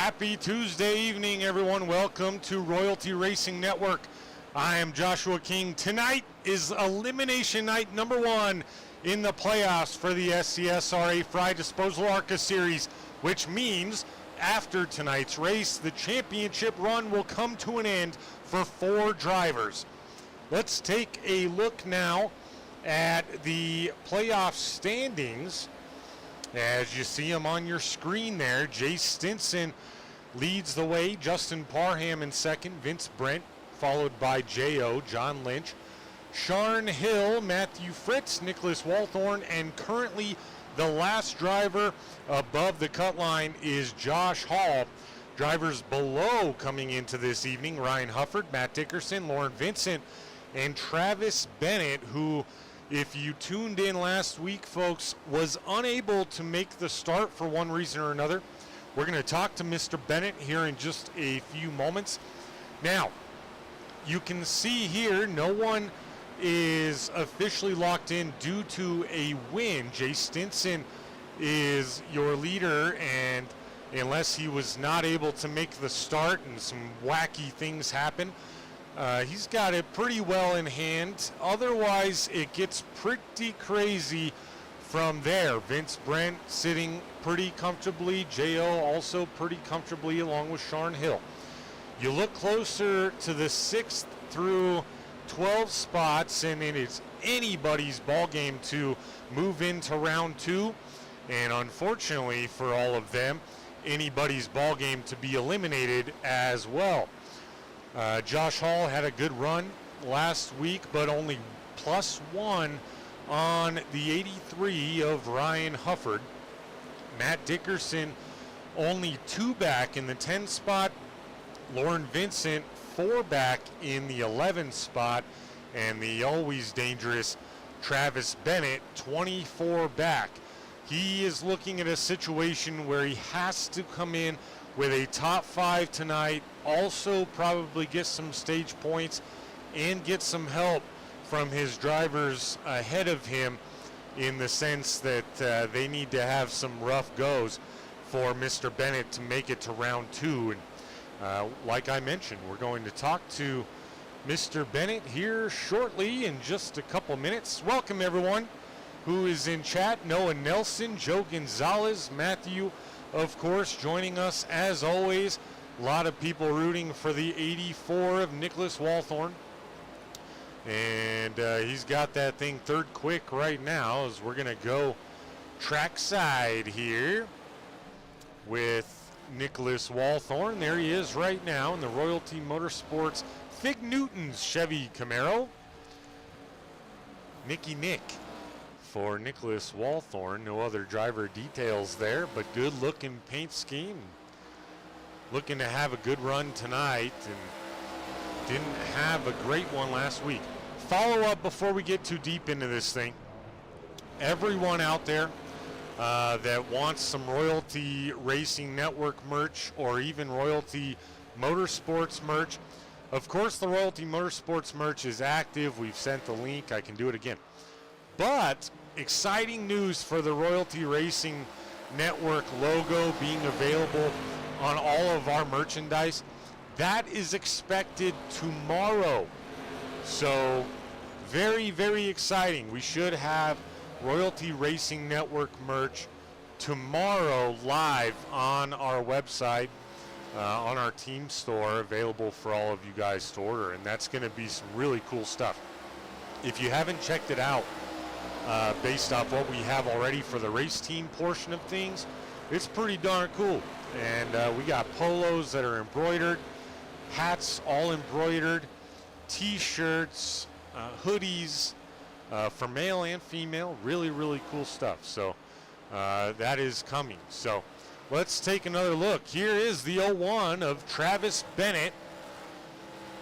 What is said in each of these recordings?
Happy Tuesday evening, everyone. Welcome to Royalty Racing Network. I am Joshua King. Tonight is elimination night number 1 in the playoffs for the SCSRA Frye Disposal Arca Series, which means after tonight's race, the championship run will come to an end for 4 drivers. Let's take a look now at the playoff standings. As you see them on your screen there, Jay Stinson leads the way, Justin Parham in second, Vince Brent, followed by J.O., John Lynch, Sharn Hill, Matthew Fritz, Nicholas Walthorn, and currently the last driver above the cut line is Josh Hall. Drivers below coming into this evening, Ryan Hufford, Matt Dickerson, Lauren Vincent, and Travis Bennett, who, if you tuned in last week, folks, was unable to make the start for one reason or another. We're going to talk to Mr. Bennett here in just a few moments. Now, you can see here no one is officially locked in due to a win. Jay Stinson is your leader, and unless he was not able to make the start and some wacky things happen, he's got it pretty well in hand. Otherwise, it gets pretty crazy from there. Vince Brent sitting pretty comfortably. J.O. also pretty comfortably, along with Sharn Hill. You look closer to the 6th through 12 spots, and it is anybody's ball game to move into round 2. And unfortunately for all of them, anybody's ball game to be eliminated as well. Josh Hall had a good run last week, but only +1 on the 83 of Ryan Hufford. Matt Dickerson only 2 back in the 10 spot. Lauren Vincent 4 back in the 11 spot. And the always dangerous Travis Bennett 24 back. He is looking at a situation where he has to come in with a top 5 tonight, also probably get some stage points and get some help from his drivers ahead of him, in the sense that they need to have some rough goes for Mr. Bennett to make it to round 2. And like I mentioned, we're going to talk to Mr. Bennett here shortly in just a couple minutes. Welcome everyone who is in chat. Noah Nelson, Joe Gonzalez, Matthew, of course, joining us as always. A lot of people rooting for the 84 of Nicholas Walthorn. And he's got that thing third quick right now, as we're going to go trackside here with Nicholas Walthorn. There he is right now in the Royalty Motorsports Fig Newton's Chevy Camaro. Nicky Nick for Nicholas Walthorn. No other driver details there, but good looking paint scheme. Looking to have a good run tonight, and didn't have a great one last week. Follow up before we get too deep into this thing. Everyone out there that wants some Royalty Racing Network merch, or even Royalty Motorsports merch, of course the Royalty Motorsports merch is active. We've sent the link. I can do it again. But exciting news for the Royalty Racing Network logo being available on all of our merchandise. That is expected tomorrow. So very, very exciting. We should have Royalty Racing Network merch tomorrow live on our website, on our team store, available for all of you guys to order. And that's going to be some really cool stuff. If you haven't checked it out, based off what we have already for the race team portion of things, it's pretty darn cool. And we got polos that are embroidered, hats all embroidered, t-shirts, hoodies for male and female. Really, really cool stuff. So that is coming. So let's take another look. Here is the 01 of Travis Bennett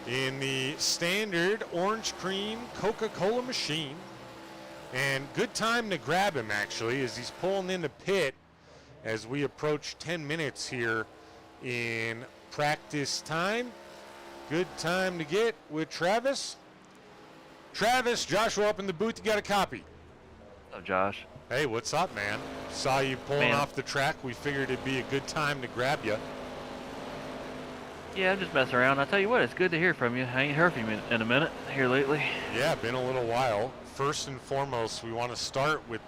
in the standard orange cream Coca-Cola machine. And good time to grab him, actually, as he's pulling in the pit as we approach 10 minutes here in practice time. Good time to get with Travis. Travis, Joshua up in the booth. You got a copy? Hello, Josh. Hey, what's up, man? Saw you pulling off the track. We figured it'd be a good time to grab you. Yeah, I'm just messing around. I tell you what, it's good to hear from you. I ain't heard from you in a minute here lately. Yeah, been a little while. First and foremost, we want to start with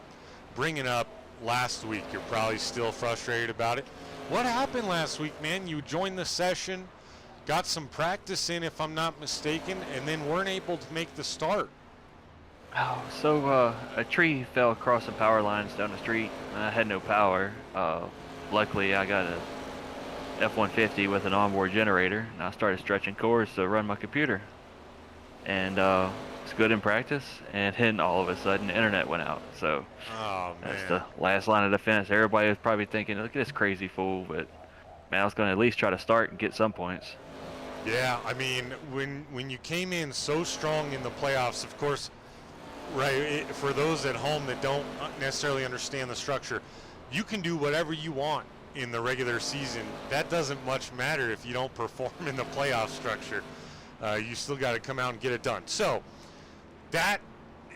bringing up last week. You're probably still frustrated about it. What happened last week, man? You joined the session, got some practice in, if I'm not mistaken, and then weren't able to make the start. Oh, so a tree fell across the power lines down the street. I had no power. Luckily, I got a F-150 with an onboard generator, and I started stretching cords to run my computer. And it's good in practice, and then all of a sudden the internet went out. So that's the last line of defense. Everybody was probably thinking, look at this crazy fool, but man, I was going to at least try to start and get some points. Yeah, I mean, when you came in so strong in the playoffs, of course, right, for those at home that don't necessarily understand the structure, you can do whatever you want in the regular season. That doesn't much matter if you don't perform in the playoff structure. You still got to come out and get it done. So that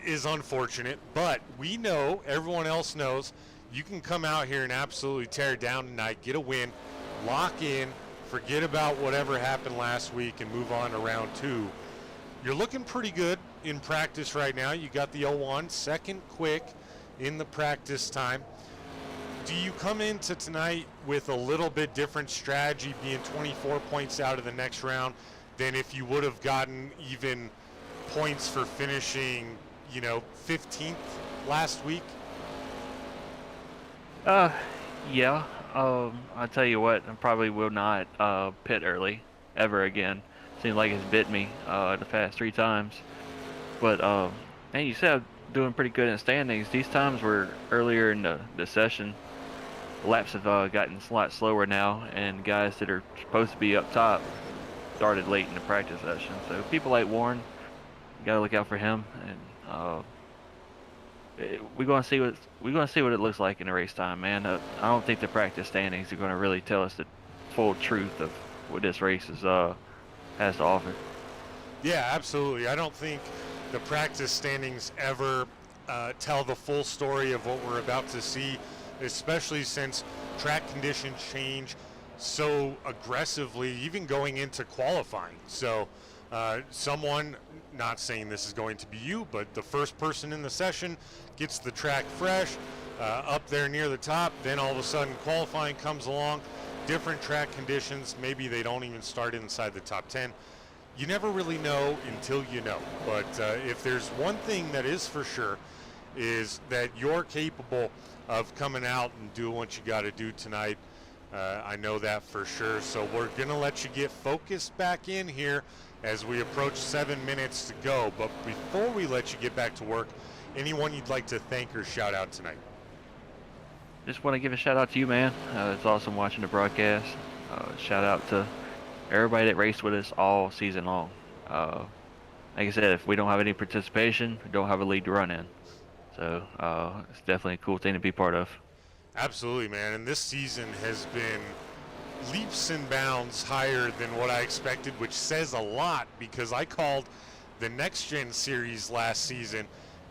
is unfortunate, but we know, everyone else knows, you can come out here and absolutely tear it down tonight, get a win, lock in, forget about whatever happened last week and move on to round 2. You're looking pretty good in practice right now. You got the 0-1, second quick in the practice time. Do you come into tonight with a little bit different strategy, being 24 points out of the next round, than if you would have gotten even points for finishing, 15th last week? Yeah. I'll tell you what, I probably will not pit early ever again. Seems like it's bit me the past 3 times. But man, you said I'm doing pretty good in standings. These times were earlier in the session. The laps have gotten a lot slower now, and guys that are supposed to be up top started late in the practice session. So people like Warren, you gotta look out for him. And we're gonna see what it looks like in the race time, man. I don't think the practice standings are gonna really tell us the full truth of what this race is has to offer. Yeah, absolutely. I don't think the practice standings ever tell the full story of what we're about to see, especially since track conditions change so aggressively, even going into qualifying. So someone, not saying this is going to be you, but the first person in the session gets the track fresh, up there near the top, then all of a sudden qualifying comes along, different track conditions, maybe they don't even start inside the top 10. You never really know until you know. But if there's one thing that is for sure, is that you're capable of coming out and doing what you got to do tonight. I know that for sure. So we're going to let you get focused back in here as we approach 7 minutes to go. But before we let you get back to work, anyone you'd like to thank or shout out tonight? Just want to give a shout out to you, man. It's awesome watching the broadcast. Shout out to everybody that raced with us all season long. Like I said, if we don't have any participation, we don't have a league to run in. So it's definitely a cool thing to be part of. Absolutely, man. And this season has been leaps and bounds higher than what I expected, which says a lot because I called the Next Gen Series last season,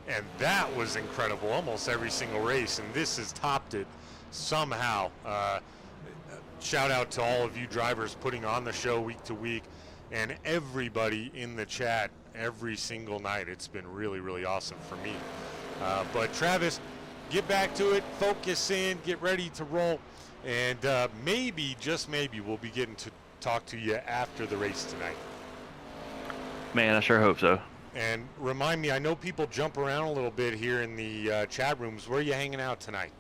and that was incredible, almost every single race, and this has topped it somehow. Shout out to all of you drivers putting on the show week to week, and everybody in the chat every single night. It's been really, really awesome for me. But Travis, get back to it, focus in, get ready to roll, and maybe, just maybe, we'll be getting to talk to you after the race tonight. Man, I sure hope so. And remind me, I know people jump around a little bit here in the chat rooms. Where are you hanging out tonight?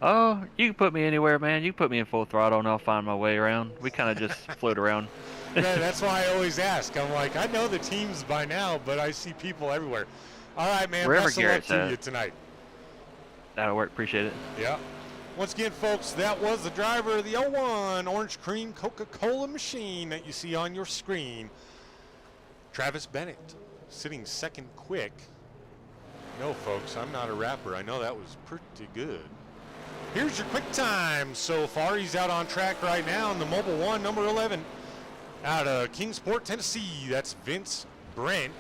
Oh, you can put me anywhere, man. You can put me in full throttle and I'll find my way around. We kind of just float around. Yeah, that's why I always ask. I'm like, I know the teams by now, but I see people everywhere. All right, man. Wherever best of luck Garrett's to at. you tonight. That'll work. Appreciate it. Yeah. Once again, folks, that was the driver of the 01 Orange Cream Coca-Cola machine that you see on your screen. Travis Bennett, sitting second quick. No, folks, I'm not a rapper. I know that was pretty good. Here's your quick time so far. He's out on track right now in the Mobile 1, number 11, out of Kingsport, Tennessee. That's Vince Brent.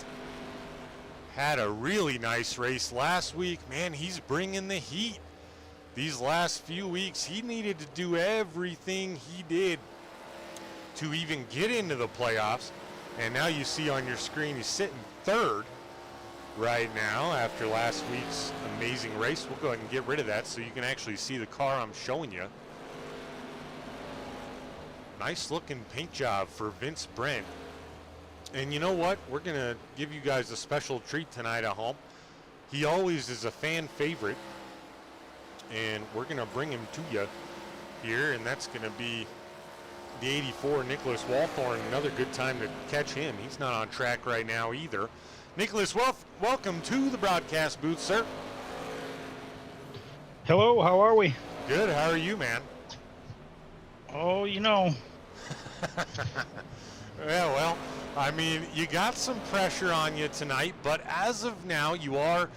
Had a really nice race last week. Man, he's bringing the heat. These last few weeks, he needed to do everything he did to even get into the playoffs. And now you see on your screen he's sitting third right now after last week's amazing race. We'll go ahead and get rid of that so you can actually see the car I'm showing you. Nice looking paint job for Vince Brent. And you know what? We're going to give you guys a special treat tonight at home. He always is a fan favorite. And we're going to bring him to you here. And that's going to be the 84, Nicholas Walthorn. Another good time to catch him. He's not on track right now either. Nicholas, welcome to the broadcast booth, sir. Hello, how are we? Good. How are you, man? Oh, you know. Yeah, well, I mean, you got some pressure on you tonight, but as of now, you are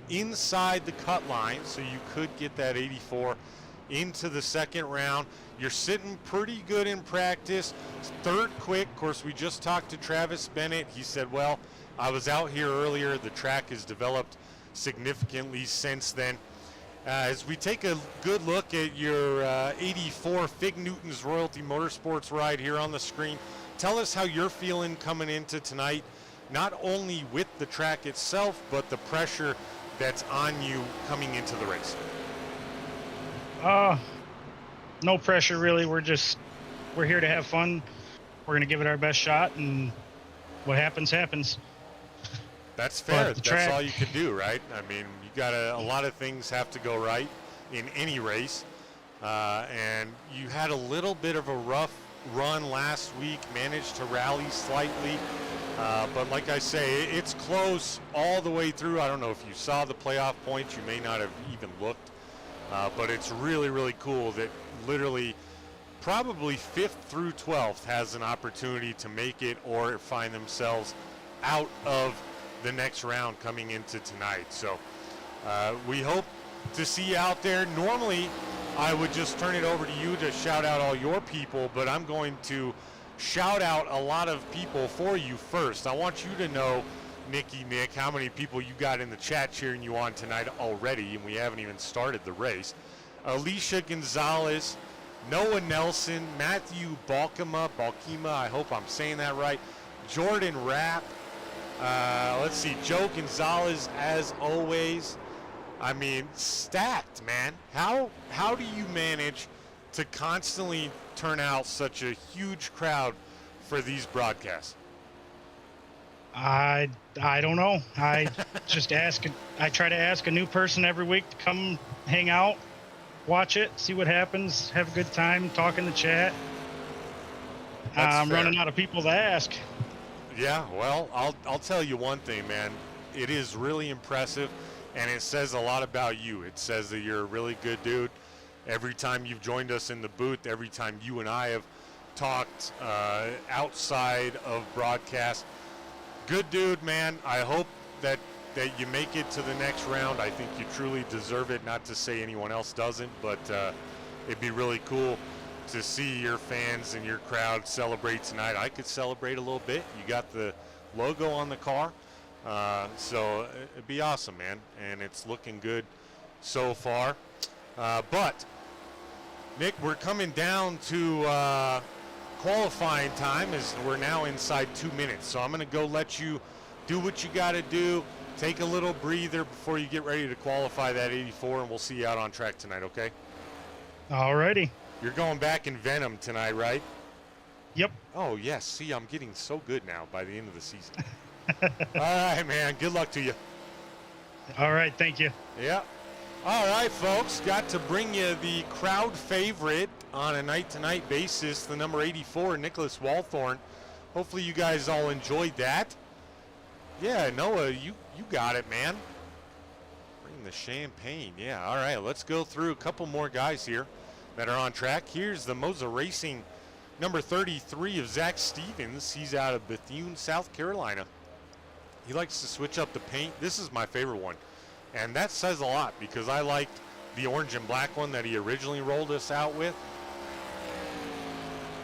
inside the cut line, so you could get that 84 into the second round. You're sitting pretty good in practice. Third quick. Of course, we just talked to Travis Bennett. He said, well, I was out here earlier. The track has developed significantly since then. As we take a good look at your 84 Fig Newton's Royalty Motorsports ride here on the screen, tell us how you're feeling coming into tonight, not only with the track itself, but the pressure that's on you coming into the race. No pressure really. We're here to have fun. We're going to give it our best shot, and what happens, happens. That's fair. That's all you can do, right? I mean, you got a lot of things have to go right in any race. And you had a little bit of a rough run last week, managed to rally slightly. But like I say, it's close all the way through. I don't know if you saw the playoff points. You may not have even looked. But it's really, really cool that literally probably 5th through 12th has an opportunity to make it or find themselves out of the next round coming into tonight. So we hope to see you out there. Normally, I would just turn it over to you to shout out all your people, but I'm going to shout out a lot of people for you first. I want you to know, Nick, how many people you got in the chat cheering you on tonight already, and we haven't even started the race. Alicia Gonzalez, Noah Nelson, Matthew Balkima, I hope I'm saying that right, Jordan Rapp, let's see, Joe Gonzalez, as always. I mean, stacked, man. How do you manage to constantly turn out such a huge crowd for these broadcasts? I don't know. I try to ask a new person every week to come hang out, watch it, see what happens, have a good time, talk in the chat. I'm running out of people to ask. Yeah, well, I'll tell you one thing, man. It is really impressive, and it says a lot about you. It says that you're a really good dude. Every time you've joined us in the booth, every time you and I have talked outside of broadcast, good dude, man. I hope that you make it to the next round. I think you truly deserve it. Not to say anyone else doesn't, but it'd be really cool to see your fans and your crowd celebrate tonight. I could celebrate a little bit. You got the logo on the car, so it'd be awesome, man. And it's looking good so far. But Nick, we're coming down to qualifying time, as we're now inside 2 minutes. So I'm going to go let you do what you got to do. Take a little breather before you get ready to qualify that 84, and we'll see you out on track tonight, okay? Alrighty. You're going back in Venom tonight, right? Yep. Oh, yes. See, I'm getting so good now by the end of the season. All right, man. Good luck to you. All right. Thank you. Yeah. All right, folks. Got to bring you the crowd favorite on a night-to-night basis, the number 84, Nicholas Walthorn. Hopefully you guys all enjoyed that. Yeah, Noah, you got it, man. Bring the champagne. Yeah, all right. Let's go through a couple more guys here that are on track. Here's the Moza Racing number 33 of Zach Stevens. He's out of Bethune, South Carolina. He likes to switch up the paint. This is my favorite one. And that says a lot because I liked the orange and black one that he originally rolled us out with.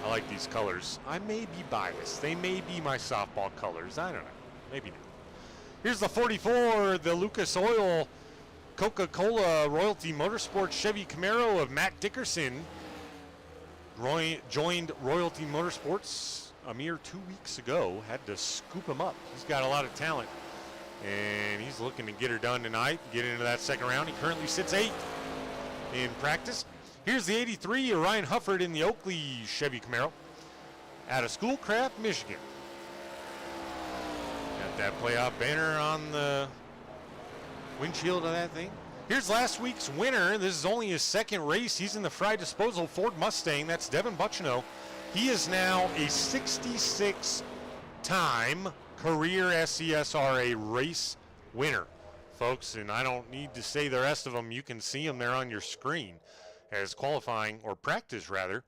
I like these colors. I may be biased. They may be my softball colors. I don't know. Maybe not. Here's the 44, the Lucas Oil Coca-Cola Royalty Motorsports Chevy Camaro of Matt Dickerson. joined Royalty Motorsports a mere 2 weeks ago. Had to scoop him up. He's got a lot of talent, and he's looking to get her done tonight, get into that second round. He currently sits 8th in practice. Here's the 83, Ryan Hufford in the Oakley Chevy Camaro out of Schoolcraft, Michigan. Got that playoff banner on the windshield of that thing. Here's last week's winner. This is only his second race. He's in the Frye Disposal Ford Mustang. That's Devin Buchino. He is now a 66-time career SCSRA race winner, folks, and I don't need to say the rest of them. You can see them there on your screen as qualifying, or practice rather,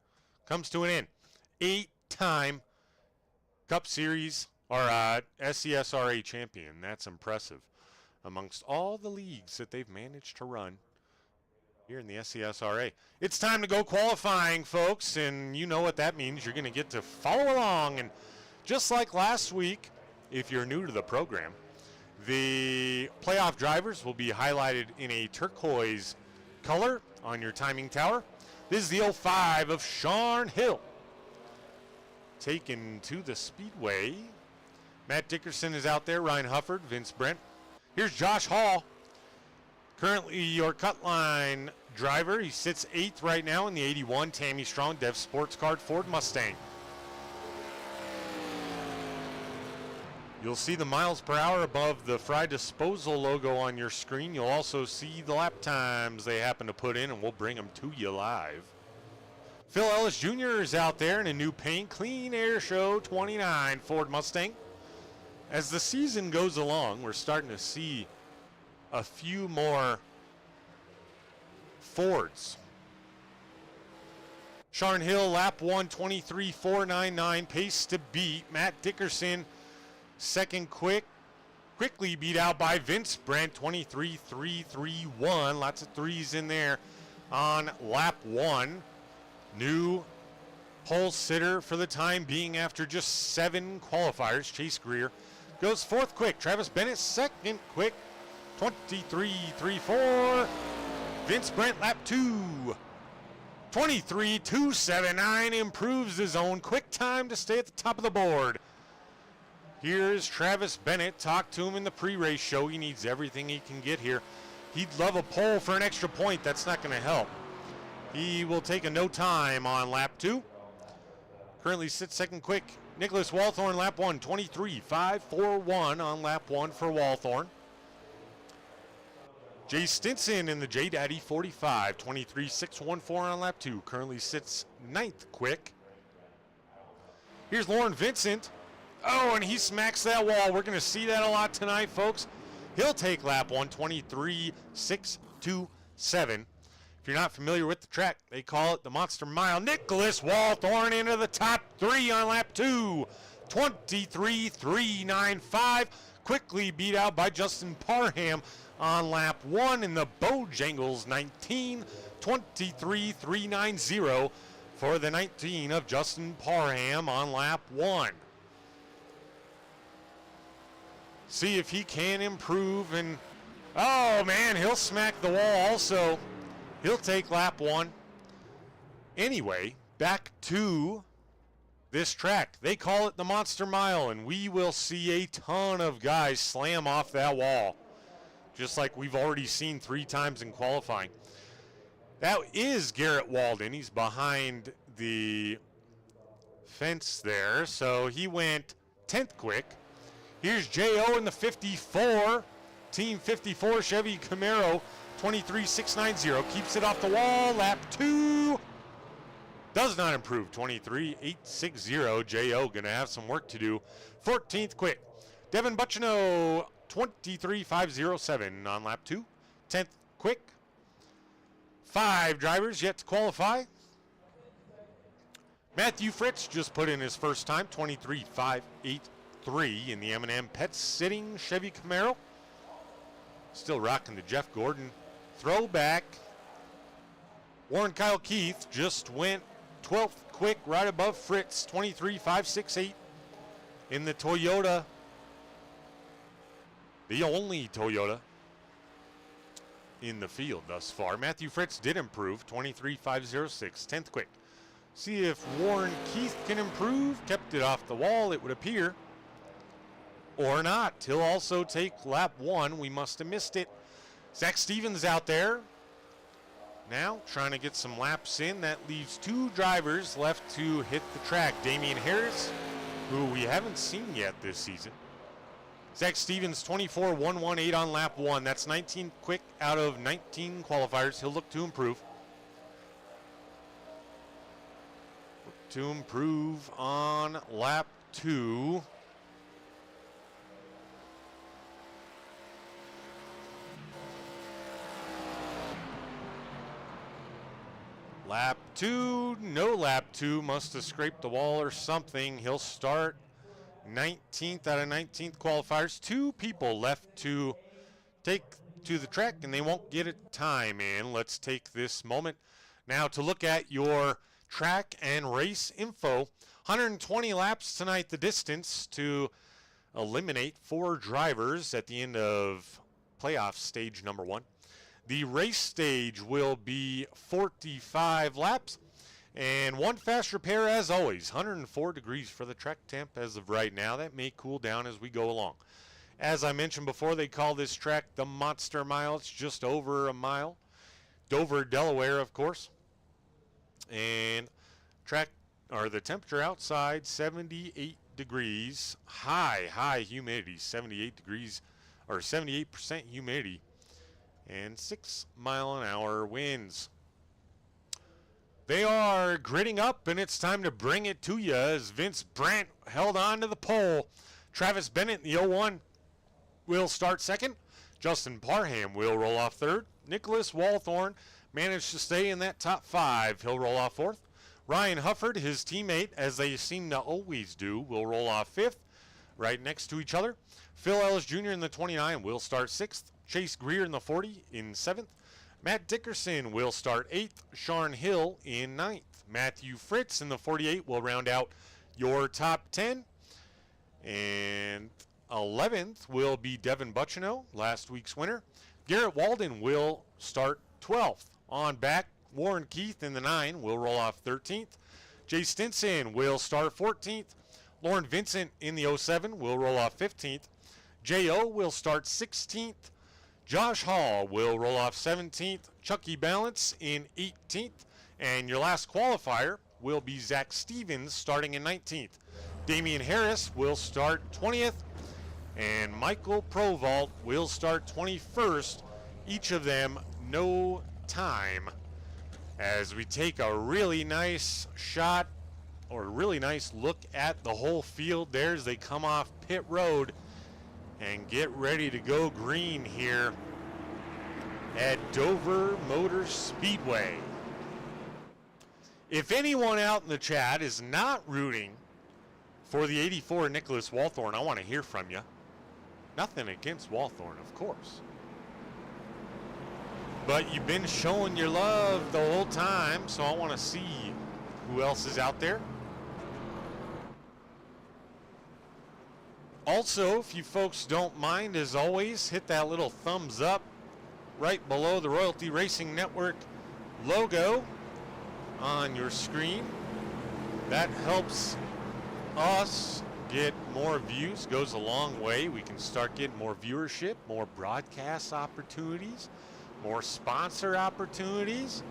comes to an end. 8-time Cup Series or SCSRA champion. That's impressive amongst all the leagues that they've managed to run here in the SCSRA. It's time to go qualifying, folks, and you know what that means. You're going to get to follow along, and just like last week, if you're new to the program, the playoff drivers will be highlighted in a turquoise color on your timing tower. This is the 05 of Sean Hill, taken to the speedway. Matt Dickerson is out there, Ryan Hufford, Vince Brent. Here's Josh Hall, currently your cut line driver. He sits 8th right now in the 81 Tammy Strong Dev Sports Card Ford Mustang. You'll see the miles per hour above the Frye Disposal logo on your screen. You'll also see the lap times they happen to put in, and we'll bring them to you live. Phil Ellis Jr. is out there in a new paint, Clean Air Show 29 Ford Mustang. As the season goes along, we're starting to see a few more Fords. Sean Hill, lap 1, 23.499, pace to beat. Matt Dickerson, second quickly beat out by Vince Brent, 23.331. Lots of threes in there on lap 1. New pole sitter for the time being after just 7 qualifiers. Chase Greer goes 4th quick. Travis Bennett, 2nd quick, 23.34. Vince Brent, lap 2, 23.279, improves his own quick time to stay at the top of the board. Here's Travis Bennett. Talked to him in the pre-race show. He needs everything he can get here. He'd love a pole for an extra point. That's not going to help. He will take a no time on lap 2. Currently sits 2nd quick. Nicholas Walthorn, lap 1, 23.541 on lap 1 for Walthorn. Jay Stinson in the J Daddy 45, 23.614 on lap 2. Currently sits 9th quick. Here's Lauren Vincent. Oh, and he smacks that wall. We're going to see that a lot tonight, folks. He'll take lap 1, 23.627. If you're not familiar with the track, they call it the Monster Mile. Nicholas Walthorn into the top 3 on lap 2, 23.395. Quickly beat out by Justin Parham on lap 1 in the Bojangles 19, 23.390 for the 19 of Justin Parham on lap 1. See if he can improve, and oh man, he'll smack the wall also. He'll take lap 1. Anyway, back to this track. They call it the Monster Mile, and we will see a ton of guys slam off that wall, just like we've already seen 3 times in qualifying. That is Garrett Walden. He's behind the fence there, so he went 10th quick. Here's J.O. in the 54, Team 54 Chevy Camaro, 23.690. Keeps it off the wall. Lap 2 does not improve. 23.860. J.O. going to have some work to do. 14th quick. Devin Buchino, 23.507 on lap 2. 10th quick. 5 drivers yet to qualify. Matthew Fritz just put in his first time, 23.583 in the M&M Pet Sitting Chevy Camaro. Still rocking the Jeff Gordon throwback. Warren Kyle Keith just went 12th quick, right above Fritz, 23.568 in the Toyota. The only Toyota in the field thus far. Matthew Fritz did improve, 23.506, 10th quick. See if Warren Keith can improve. Kept it off the wall, it would appear. Or not. He'll also take lap 1. We must have missed it. Zach Stevens out there. Now trying to get some laps in. That leaves 2 drivers left to hit the track. Damian Harris, who we haven't seen yet this season. Zach Stevens, 24.118 on lap 1. That's 19 quick out of 19 qualifiers. He'll look to improve. Look to improve on lap 2. Lap 2, no lap 2, must have scraped the wall or something. He'll start 19th out of 19th qualifiers. 2 people left to take to the track, and they won't get a time in. Let's take this moment now to look at your track and race info. 120 laps tonight, the distance to eliminate 4 drivers at the end of playoff stage number 1. The race stage will be 45 laps and 1 fast repair as always. 104 degrees for the track temp as of right now. That may cool down as we go along. As I mentioned before, they call this track the Monster Mile. It's just over a mile. Dover, Delaware, of course. And the temperature outside 78 degrees. High humidity, 78 degrees or 78% humidity. And 6-mile-an-hour winds. They are gritting up, and it's time to bring it to you as Vince Brandt held on to the pole. Travis Bennett in the 01 will start second. Justin Parham will roll off third. Nicholas Walthorn managed to stay in that top 5. He'll roll off fourth. Ryan Hufford, his teammate, as they seem to always do, will roll off fifth, right next to each other. Phil Ellis Jr. in the 29 will start sixth. Chase Greer in the 40 in 7th. Matt Dickerson will start 8th. Sean Hill in 9th. Matthew Fritz in the 48 will round out your top 10. And 11th will be Devin Bucciano, last week's winner. Garrett Walden will start 12th. On back, Warren Keith in the 9 will roll off 13th. Jay Stinson will start 14th. Lauren Vincent in the 07 will roll off 15th. J.O. will start 16th. Josh Hall will roll off 17th. Chucky Balance in 18th. And your last qualifier will be Zach Stevens starting in 19th. Damian Harris will start 20th. And Michael Provault will start 21st. Each of them no time. As we take a really nice shot or a really nice look at the whole field there as they come off pit road and get ready to go green here at Dover Motor Speedway. If anyone out in the chat is not rooting for the 84 Nicholas Walthorn, I want to hear from you. Nothing against Walthorn, of course. But you've been showing your love the whole time, so I want to see who else is out there. Also, if you folks don't mind, as always, hit that little thumbs up right below the Royalty Racing Network logo on your screen. That helps us get more views, goes a long way. We can start getting more viewership, more broadcast opportunities, more sponsor opportunities.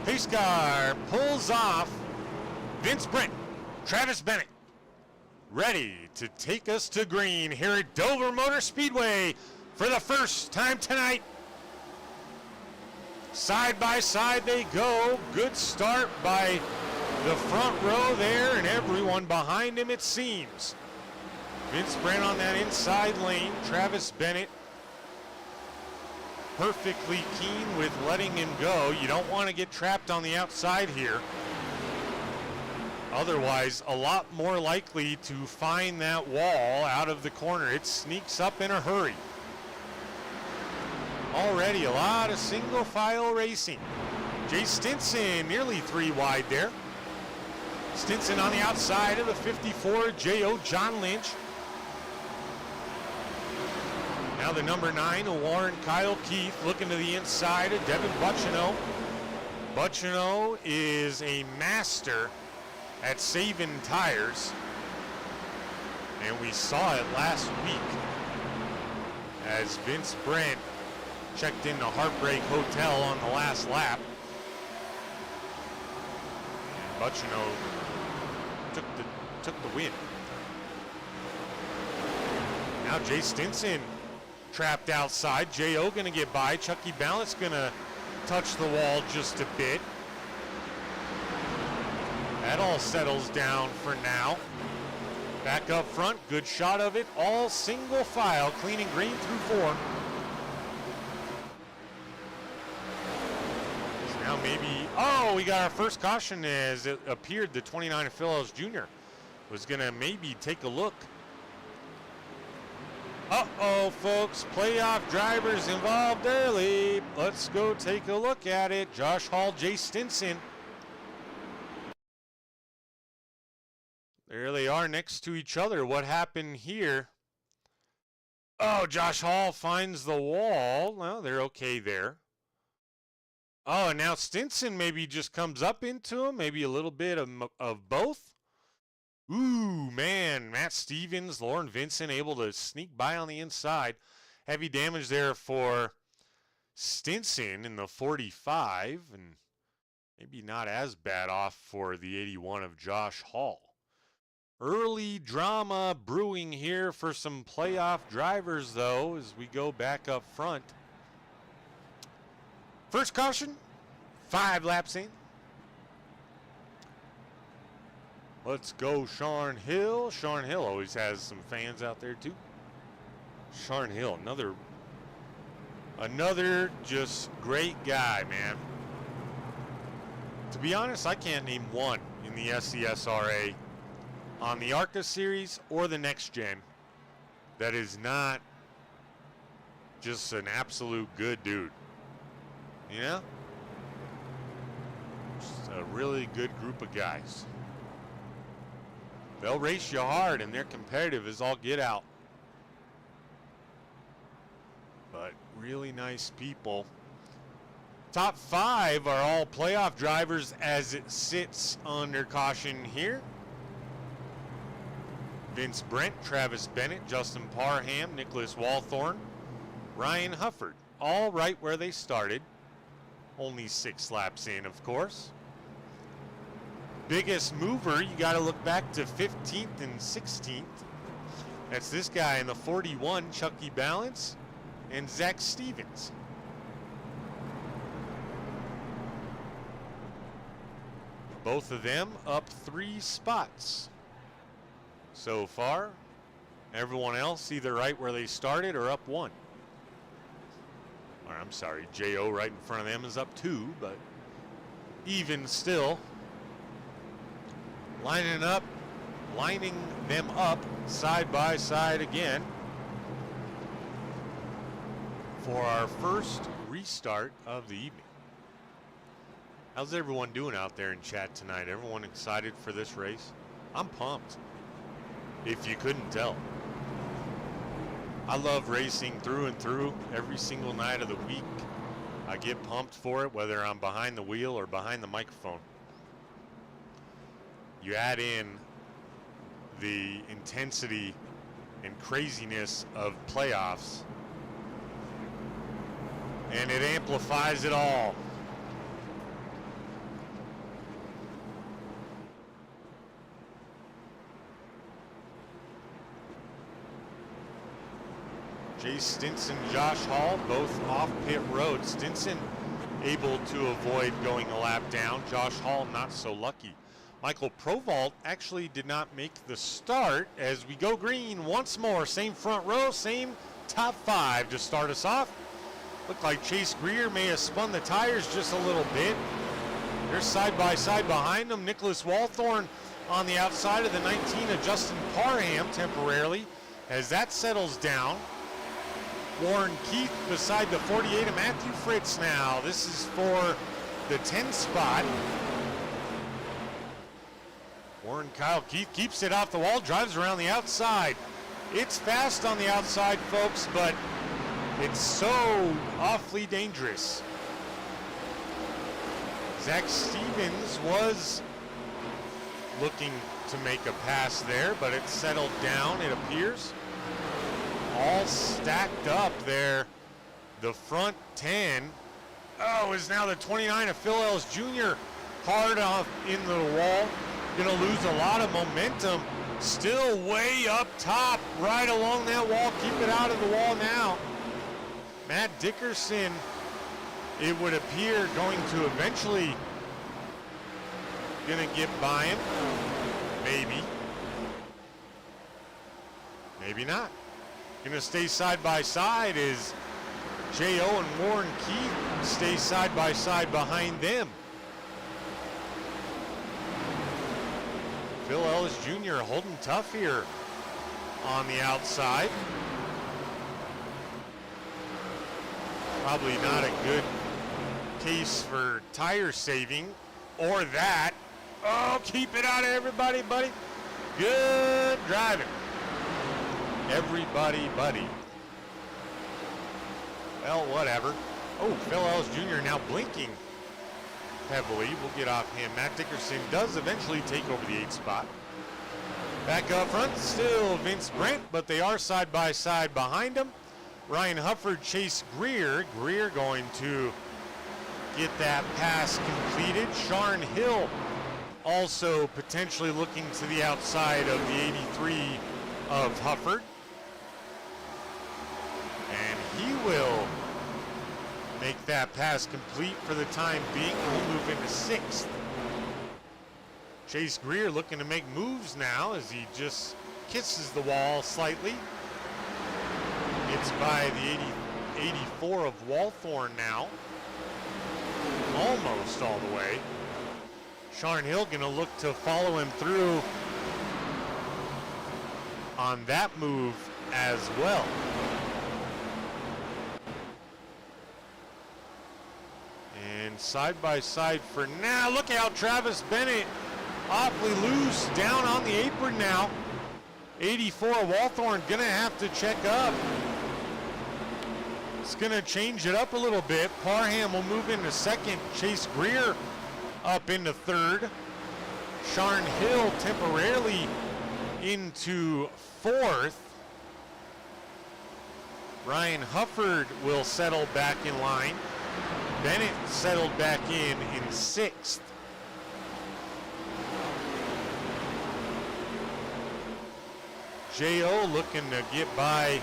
Pace car pulls off. Vince Brent, Travis Bennett, ready to take us to green here at Dover Motor Speedway for the first time tonight. Side by side they go. Good start by the front row there and everyone behind him, it seems. Vince Brent on that inside lane. Travis Bennett perfectly keen with letting him go. You don't want to get trapped on the outside here. Otherwise, a lot more likely to find that wall out of the corner. It sneaks up in a hurry. Already a lot of single file racing. Jay Stinson nearly 3 wide there. Stinson on the outside of the 54, J.O. John Lynch. Now the number 9, Warren Kyle Keith, looking to the inside of Devin Buccino. Buccino is a master at saving tires. And we saw it last week as Vince Brent checked into Heartbreak Hotel on the last lap. And Buccino took the win. Now Jay Stinson trapped outside. J.O. gonna get by. Chucky Balance gonna touch the wall just a bit. That all settles down for now. Back up front, good shot of it. All single file, cleaning green through 4. So now maybe, oh, we got our first caution as it appeared the 29 of Phil Ellis Jr. was gonna maybe take a look. Uh-oh, folks, playoff drivers involved early. Let's go take a look at it. Josh Hall, Jay Stinson. There they are next to each other. What happened here? Oh, Josh Hall finds the wall. Well, they're okay there. Oh, and now Stinson maybe just comes up into him. Maybe a little bit of both. Ooh, man. Matt Stevens, Lauren Vincent able to sneak by on the inside. Heavy damage there for Stinson in the 45. And maybe not as bad off for the 81 of Josh Hall. Early drama brewing here for some playoff drivers, though, as we go back up front. First caution, 5 laps in. Let's go Sean Hill. Sean Hill always has some fans out there, too. Sean Hill, another just great guy, man. To be honest, I can't name one in the SCSRA on the Arca series or the next gen that is not just an absolute good dude. You know? Just a really good group of guys. They'll race you hard and they're competitive as all get out. But really nice people. Top 5 are all playoff drivers as it sits under caution here. Vince Brent, Travis Bennett, Justin Parham, Nicholas Walthorn, Ryan Hufford, all right where they started. Only 6 laps in, of course. Biggest mover, you got to look back to 15th and 16th. That's this guy in the 41, Chucky Balance, and Zach Stevens. Both of them up 3 spots. So far, everyone else either right where they started or up 1. Or I'm sorry, J.O. right in front of them is up 2, but even still, lining them up side by side again for our first restart of the evening. How's everyone doing out there in chat tonight? Everyone excited for this race? I'm pumped. If you couldn't tell. I love racing through and through every single night of the week. I get pumped for it, whether I'm behind the wheel or behind the microphone. You add in the intensity and craziness of playoffs, and it amplifies it all. Jay Stinson, Josh Hall, both off pit road. Stinson able to avoid going a lap down. Josh Hall not so lucky. Michael Provault actually did not make the start as we go green once more. Same front row, same top 5 to start us off. Looked like Chase Greer may have spun the tires just a little bit. They're side by side behind them. Nicholas Walthorn on the outside of the 19 of Justin Parham temporarily as that settles down. Warren Keith beside the 48 of Matthew Fritz now. This is for the 10 spot. Warren Kyle Keith keeps it off the wall, drives around the outside. It's fast on the outside, folks, but It's so awfully dangerous. Zach Stevens was looking to make a pass there, but it settled down, it appears. All stacked up there. The front 10. Oh, is now the 29 of Phil Ellis Jr. hard off into the wall. Gonna lose a lot of momentum. Still way up top, right along that wall. Keep it out of the wall now. Matt Dickerson, it would appear, going to eventually gonna get by him. Maybe. Maybe not. Gonna stay side by side as J.O. and Warren Keith stay side by side behind them. Phil Ellis Jr. holding tough here on the outside. Probably not a good case for tire saving or that. Oh, keep it out of everybody, buddy. Good driving. Everybody, buddy. Well, whatever. Oh, Phil Ellis Jr. now blinking heavily. We'll get off him. Matt Dickerson does eventually take over the 8th spot. Back up front, still Vince Brent, but they are side by side behind him. Ryan Hufford, Chase Greer. Greer going to get that pass completed. Sharn Hill also potentially looking to the outside of the 83 of Hufford. And he will make that pass complete for the time being. We'll move into 6th. Chase Greer looking to make moves now as he just kisses the wall slightly. It's by the 84 of Walthorn now. Almost all the way. Sharn Hill gonna look to follow him through on that move as well. And side by side for now. Look out, Travis Bennett awfully loose down on the apron now. 84 Walthorn gonna have to check up. It's gonna change it up a little bit. Parham will move into 2nd. Chase Greer up into 3rd. Sharn Hill temporarily into 4th. Ryan Hufford will settle back in line. Bennett settled back in 6th. J.O. looking to get by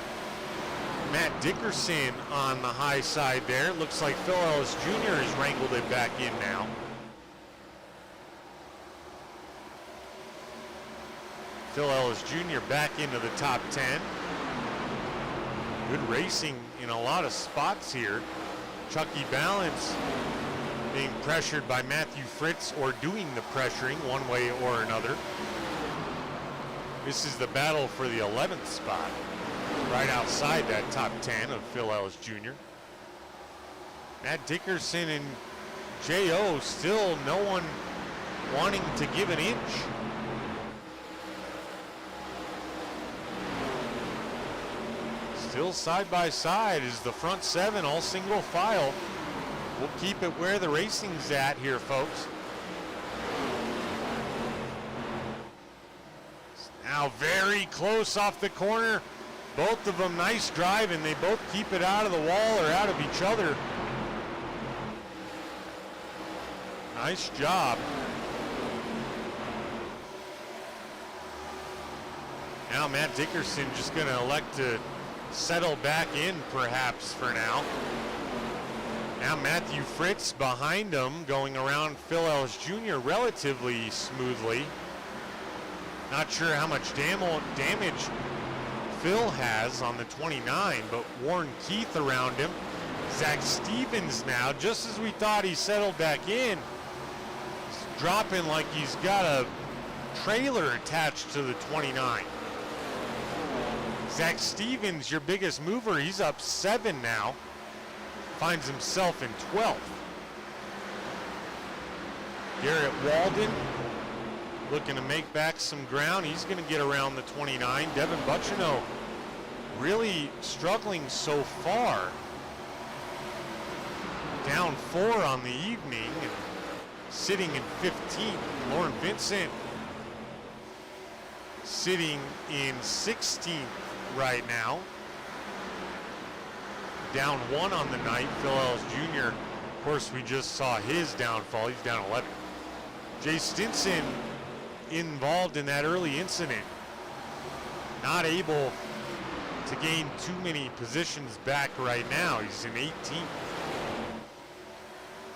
Matt Dickerson on the high side there. Looks like Phil Ellis Jr. has wrangled it back in now. Phil Ellis Jr. back into the top 10. Good racing in a lot of spots here. Chucky Balance being pressured by Matthew Fritz, or doing the pressuring one way or another. This is the battle for the 11th spot, right outside that top 10 of Phil Ellis Jr. Matt Dickerson and J.O. still no one wanting to give an inch. Still side by side is the front 7, all single file. We'll keep it where the racing's at here, folks. Now very close off the corner. Both of them nice drive, and they both keep it out of the wall or out of each other. Nice job. Now Matt Dickerson just going to elect to settle back in perhaps for now. Now Matthew Fritz behind him, going around Phil Ellis Jr. relatively smoothly. Not sure how much damage Phil has on the 29, but Warren Keith around him. Zach Stevens now, just as we thought he settled back in, he's dropping like he's got a trailer attached to the 29. Zach Stevens, your biggest mover, he's up 7 now. Finds himself in 12th. Garrett Walden looking to make back some ground. He's going to get around the 29. Devin Buccino really struggling so far. Down 4 on the evening and sitting in 15th. Lauren Vincent sitting in 16th right now. Down 1 on the night. Phil Ellis Jr., of course, we just saw his downfall. He's down 11. Jay Stinson involved in that early incident. Not able to gain too many positions back right now. He's in 18th.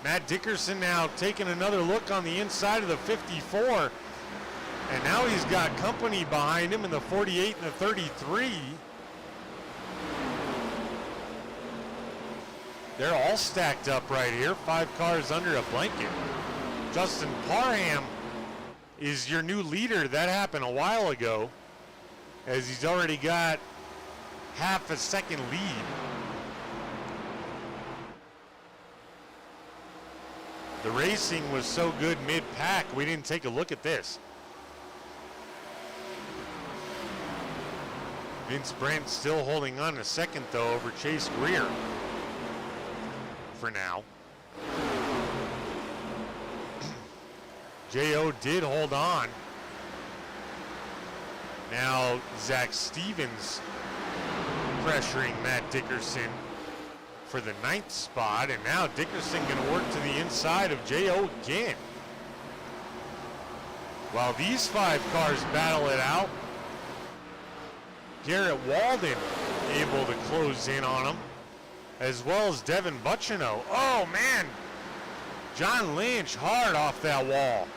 Matt Dickerson now taking another look on the inside of the 54. And now he's got company behind him in the 48 and the 33. They're all stacked up right here. 5 cars under a blanket. Justin Parham is your new leader. That happened a while ago, as he's already got half a second lead. The racing was so good mid-pack, we didn't take a look at this. Vince Brent still holding on a second, though, over Chase Greer for now. J.O. did hold on. Now Zach Stevens pressuring Matt Dickerson for the 9th spot, and now Dickerson gonna work to the inside of J.O. again. While these 5 cars battle it out, Garrett Walden able to close in on him, as well as Devin Buccino. Oh man, John Lynch hard off that wall.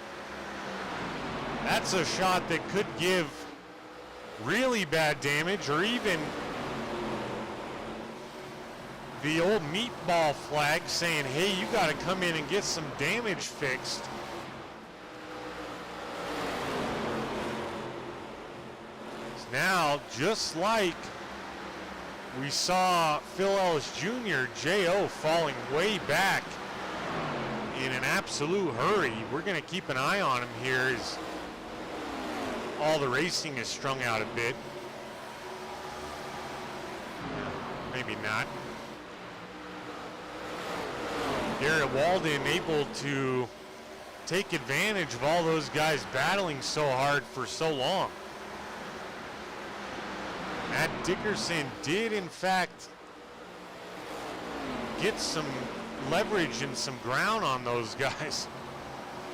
That's a shot that could give really bad damage, or even the old meatball flag saying, hey, you got to come in and get some damage fixed. Now, just like we saw Phil Ellis Jr., J.O. falling way back in an absolute hurry. We're going to keep an eye on him here as all the racing is strung out a bit. Maybe not. Garrett Walden able to take advantage of all those guys battling so hard for so long. Matt Dickerson did, in fact, get some leverage and some ground on those guys.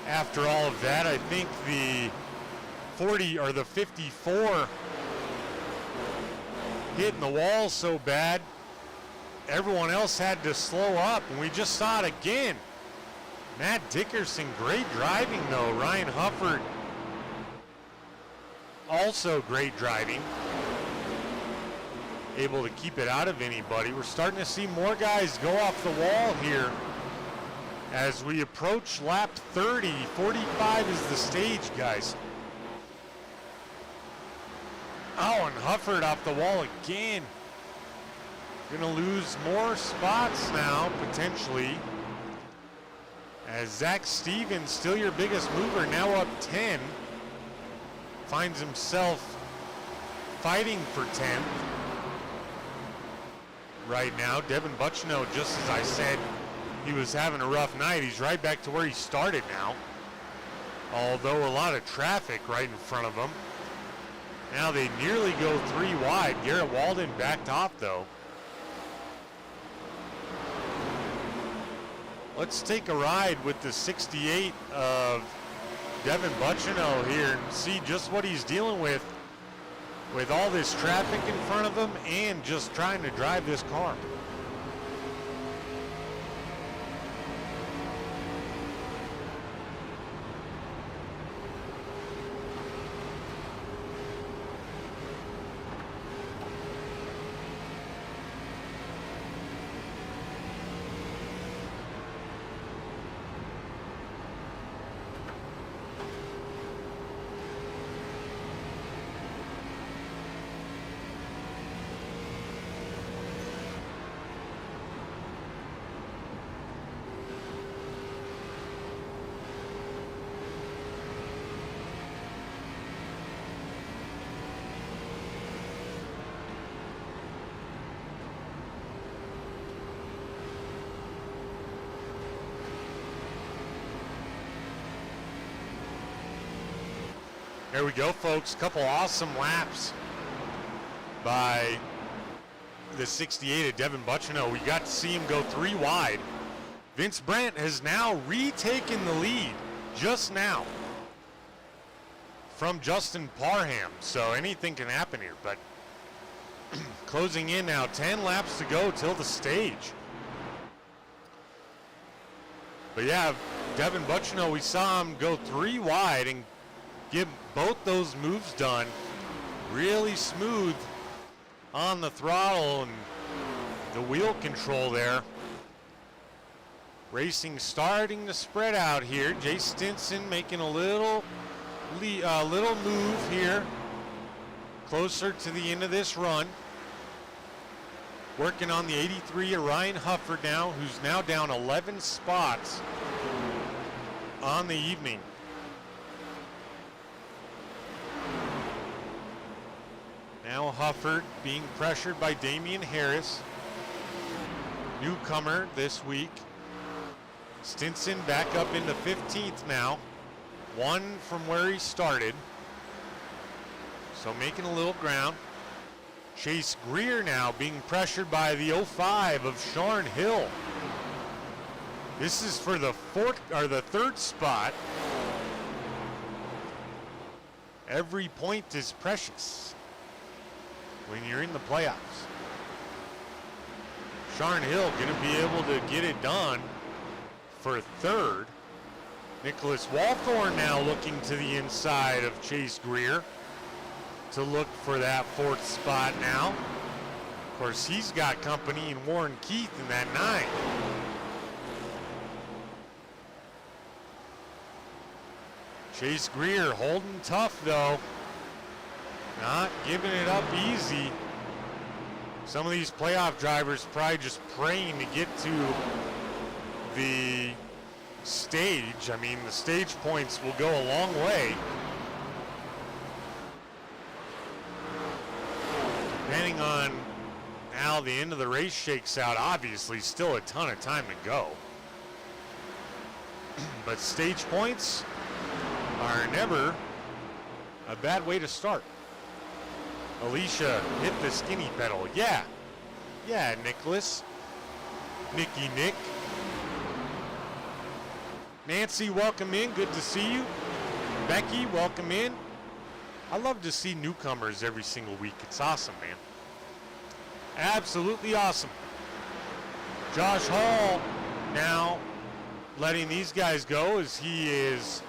After all of that, I think the 40 or the 54 hitting the wall so bad, everyone else had to slow up, and we just saw it again. Matt Dickerson, great driving though. Ryan Hufford, also great driving. Able to keep it out of anybody. We're starting to see more guys go off the wall here as we approach lap 30. 45 is the stage, guys. Oh, and Hufford off the wall again. Gonna lose more spots now, potentially. As Zach Stevens, still your biggest mover, now up 10. Finds himself fighting for 10th. Right now, Devin Buccino, just as I said, he was having a rough night. He's right back to where he started now. Although a lot of traffic right in front of him. Now they nearly go 3 wide. Garrett Walden backed off though. Let's take a ride with the 68 of Devin Buccino here and see just what he's dealing with all this traffic in front of him and just trying to drive this car. There we go, folks. Couple awesome laps by the 68 of Devin Buccino. We got to see him go 3 wide. Vince Brent has now retaken the lead just now from Justin Parham. So anything can happen here, but closing in now, 10 laps to go till the stage. But yeah, Devin Buccino, we saw him go 3 wide and get both those moves done. Really smooth on the throttle and the wheel control there. Racing starting to spread out here. Jay Stinson making a little move here, closer to the end of this run. Working on the 83 of Ryan Hufford now, who's now down 11 spots on the evening. Now Hufford being pressured by Damian Harris, newcomer this week. Stinson back up into 15th now, 1 from where he started. So making a little ground. Chase Greer now being pressured by the 05 of Sharn Hill. This is for the 3rd spot. Every point is precious when you're in the playoffs. Sharn Hill going to be able to get it done for 3rd. Nicholas Walthorn now looking to the inside of Chase Greer to look for that 4th spot now. Of course, he's got company in Warren Keith in that 9. Chase Greer holding tough though. Not giving it up easy. Some of these playoff drivers probably just praying to get to the stage. I mean, the stage points will go a long way. Depending on how the end of the race shakes out, obviously still a ton of time to go. But stage points are never a bad way to start. Alicia hit the skinny pedal. Yeah, Nicholas. Nicky Nick. Nancy, welcome in. Good to see you. Becky, welcome in. I love to see newcomers every single week. It's awesome, man. Absolutely awesome. Josh Hall now letting these guys go as he is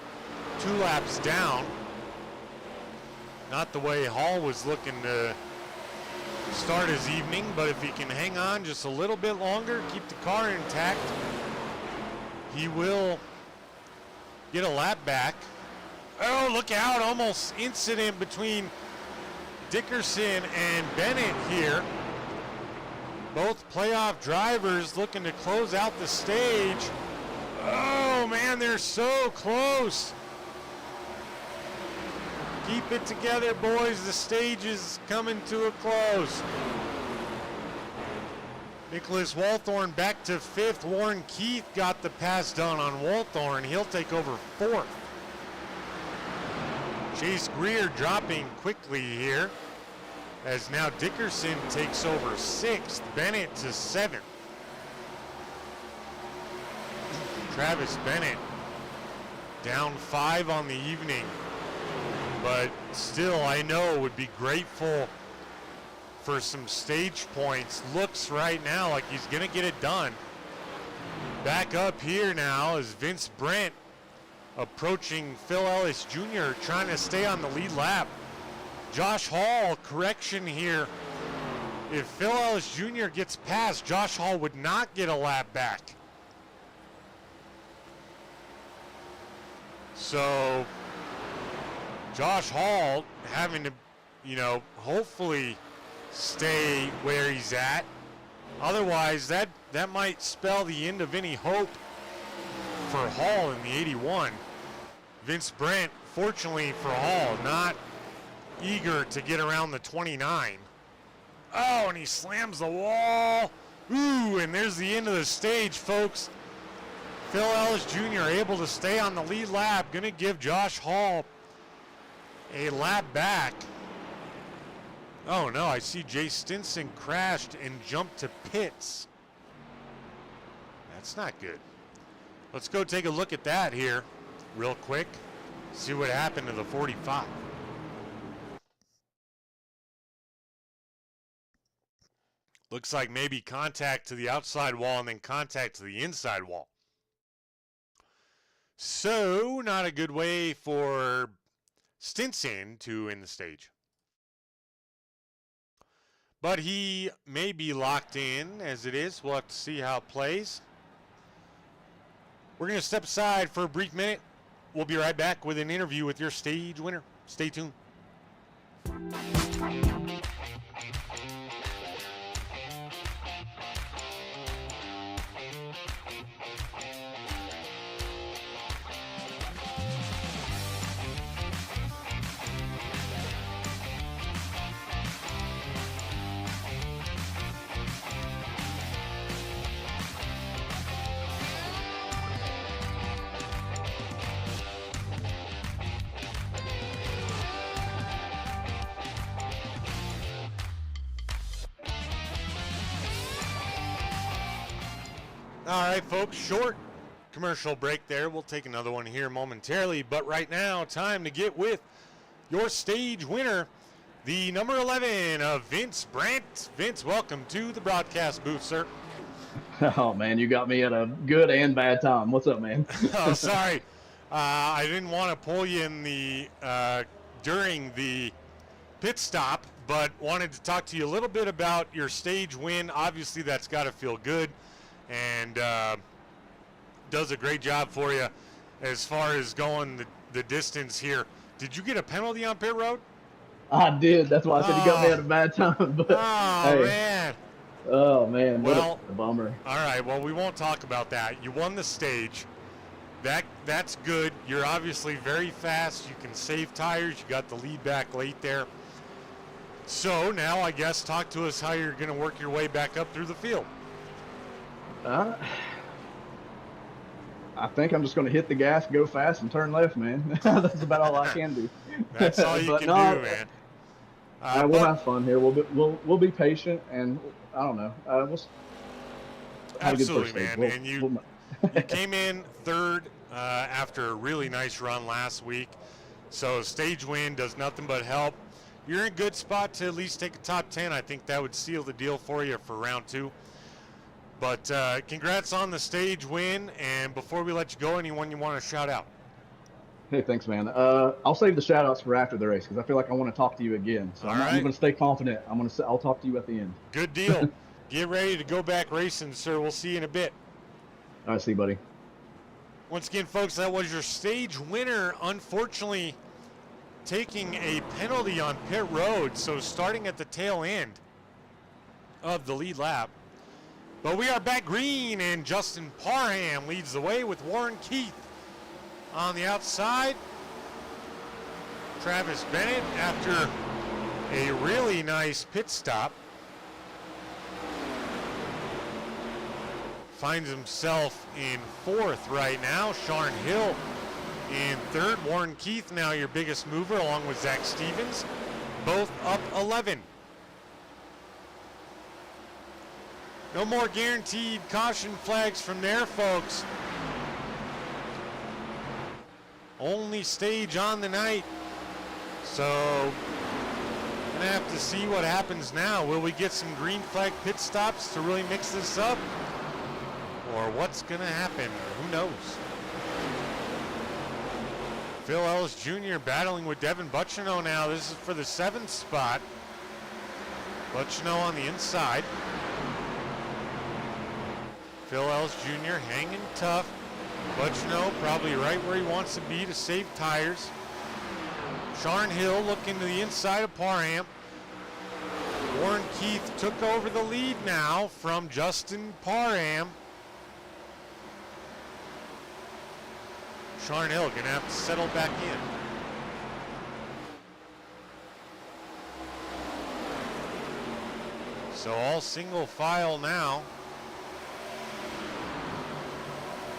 2 laps down. Not the way Hall was looking to start his evening, but if he can hang on just a little bit longer, keep the car intact, he will get a lap back. Oh, look out, almost incident between Dickerson and Bennett here. Both playoff drivers looking to close out the stage. Oh man, they're so close. Keep it together, boys. The stage is coming to a close. Nicholas Walthorn back to 5th. Warren Keith got the pass done on Walthorn. He'll take over 4th. Chase Greer dropping quickly here as now Dickerson takes over 6th. Bennett to 7th. Travis Bennett down 5 on the evening. But still, I know would be grateful for some stage points. Looks right now like he's going to get it done. Back up here now is Vince Brent approaching Phil Ellis Jr. trying to stay on the lead lap. Josh Hall, correction here. If Phil Ellis Jr. gets past, Josh Hall would not get a lap back. So Josh Hall having to, hopefully stay where he's at. Otherwise, that might spell the end of any hope for Hall in the 81. Vince Brent, fortunately for Hall, not eager to get around the 29. Oh, and he slams the wall. Ooh, and there's the end of the stage, folks. Phil Ellis Jr. able to stay on the lead lap. Going to give Josh Hall a lap back. Oh no, I see Jay Stinson crashed and jumped to pits. That's not good. Let's go take a look at that here real quick. See what happened to the 45. Looks like maybe contact to the outside wall and then contact to the inside wall. So, not a good way for Stinson to win the stage. But he may be locked in as it is. We'll have to see how it plays. We're going to step aside for a brief minute. We'll be right back with an interview with your stage winner. Stay tuned. All right, folks, short commercial break there. We'll take another one here momentarily, but right now, time to get with your stage winner, the number 11 of Vince Brandt. Vince, welcome to the broadcast booth, sir. Oh, man, you got me at a good and bad time. What's up, man? Oh, sorry. I didn't want to pull you in the during the pit stop, but wanted to talk to you a little bit about your stage win. Obviously, that's got to feel good. And does a great job for you as far as going the distance here. Did you get a penalty on pit road? I did. That's why I said you got me at a bad time. But hey, man. Oh, man. Well, what a bummer. All right. Well, we won't talk about that. You won the stage. That's good. You're obviously very fast. You can save tires. You got the lead back late there. So now I guess talk to us how you're going to work your way back up through the field. I think I'm just going to hit the gas, go fast, and turn left, man. That's about all I can do. That's all you can do, man. We'll have fun here. We'll be patient, and I don't know. We'll have absolutely, a good first man. stage. And you came in third after a really nice run last week. So stage win does nothing but help. You're in a good spot to at least take a top 10. I think that would seal the deal for you for round 2. But congrats on the stage win. And before we let you go, anyone you want to shout out? Hey, thanks, man. I'll save the shout-outs for after the race because I feel like I want to talk to you again. So I'm going to stay confident. I'll talk to you at the end. Good deal. Get ready to go back racing, sir. We'll see you in a bit. All right, see you, buddy. Once again, folks, that was your stage winner. Unfortunately, taking a penalty on pit road, so starting at the tail end of the lead lap. But we are back green, and Justin Parham leads the way with Warren Keith on the outside. Travis Bennett, after a really nice pit stop, finds himself in 4th right now. Sean Hill in 3rd. Warren Keith now your biggest mover, along with Zach Stevens, both up 11. No more guaranteed caution flags from there, folks. Only stage on the night. So, gonna have to see what happens now. Will we get some green flag pit stops to really mix this up? Or what's gonna happen? Who knows? Phil Ellis Jr. battling with Devin Butchino now. This is for the 7th spot. Butchino on the inside. Phil Ellis Jr. hanging tough. Butchino probably right where he wants to be to save tires. Sean Hill looking to the inside of Parham. Warren Keith took over the lead now from Justin Parham. Sean Hill gonna have to settle back in. So all single file now.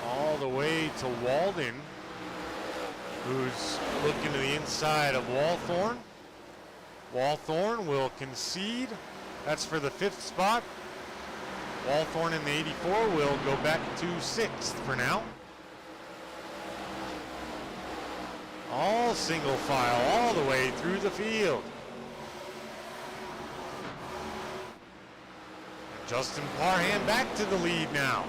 All the way to Walden. who's looking to the inside of Walthorn. Walthorn will concede. That's for the 5th spot. Walthorn in the 84 will go back to 6th for now. All single file all the way through the field. Justin Parham back to the lead now.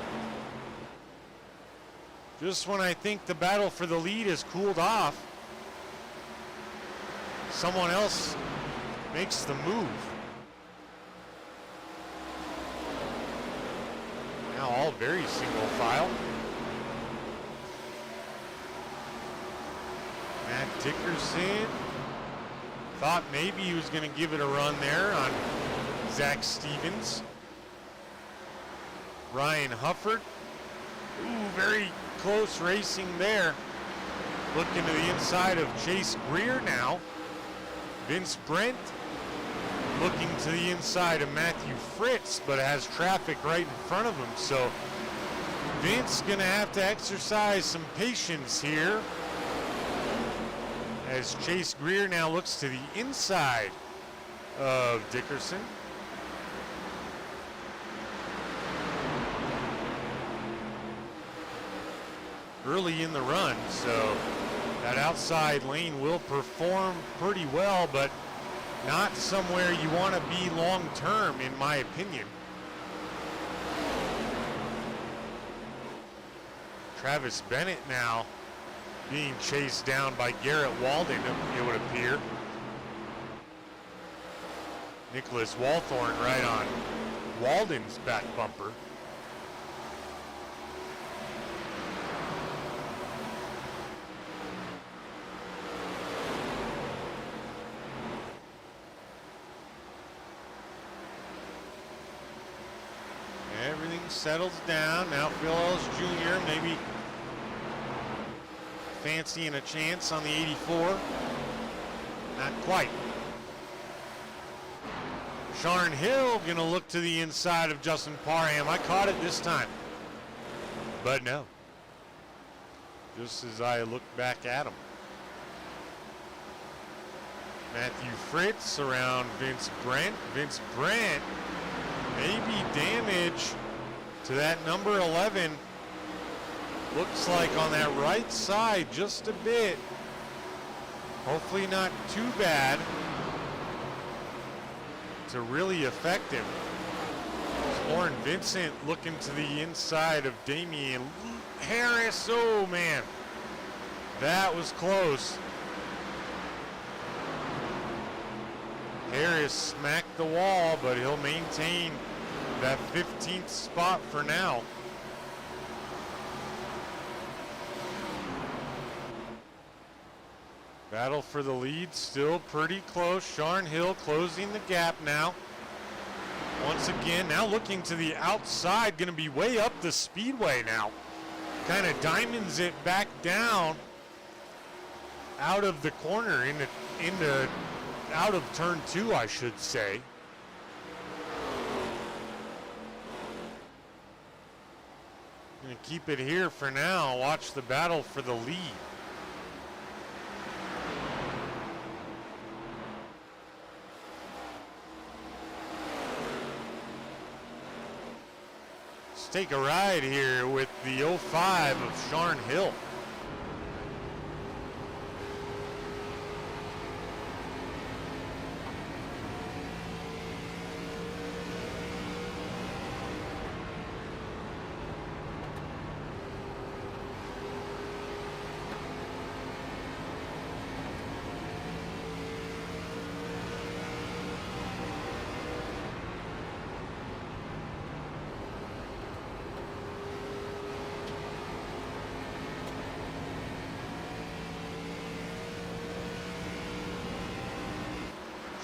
Just when I think the battle for the lead has cooled off, someone else makes the move. Now all very single file. Matt Dickerson thought maybe he was going to give it a run there on Zach Stevens. Ryan Hufford. Ooh, very close racing there. Looking to the inside of Chase Greer now. Vince Brent looking to the inside of Matthew Fritz, but has traffic right in front of him. So Vince gonna have to exercise some patience here as Chase Greer now looks to the inside of Dickerson. Early in the run, so that outside lane will perform pretty well, but not somewhere you want to be long term, in my opinion. Travis Bennett now being chased down by Garrett Walden, it would appear. Nicholas Walthorn right on Walden's back bumper. Everything settles down. Now Phil Ellis Jr. maybe fancying a chance on the 84. Not quite. Sharn Hill gonna look to the inside of Justin Parham. I caught it this time, but no. Just as I look back at him. Matthew Fritz around Vince Brent. Vince Brent, maybe damage to that number 11. Looks like on that right side just a bit. Hopefully not too bad to really affect him. Lauren Vincent looking to the inside of Damian Harris. Oh man, that was close. Harris smacked the wall, but he'll maintain that 15th spot for now. Battle for the lead still pretty close. Sharn Hill closing the gap now. Once again, now looking to the outside, going to be way up the speedway now. Kind of diamonds it back down out of the corner into out of turn 2, I should say. Gonna keep it here for now. Watch the battle for the lead. Let's take a ride here with the 05 of Sharn Hill.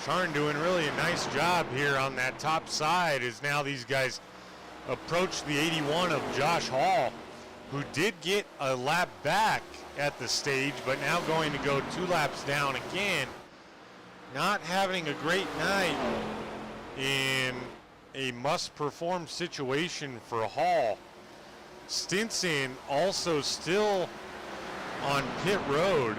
Sharn doing really a nice job here on that top side as now these guys approach the 81 of Josh Hall, who did get a lap back at the stage, but now going to go 2 laps down again. Not having a great night in a must-perform situation for Hall. Stinson also still on pit road.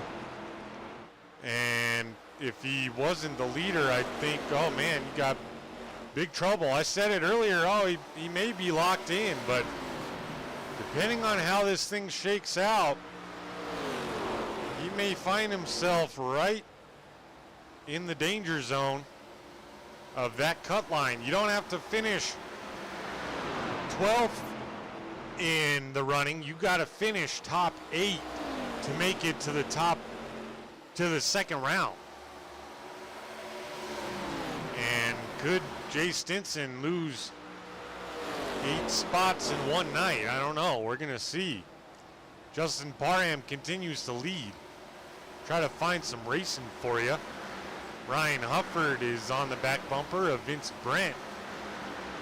And if he wasn't the leader, I'd think, oh man, you got big trouble. I said it earlier, oh, he may be locked in, but depending on how this thing shakes out, he may find himself right in the danger zone of that cut line. You don't have to finish 12th in the running. You got to finish top 8 to make it to the second round. And could Jay Stinson lose 8 spots in one night? I don't know. We're going to see. Justin Parham continues to lead. Try to find some racing for you. Ryan Hufford is on the back bumper of Vince Brent.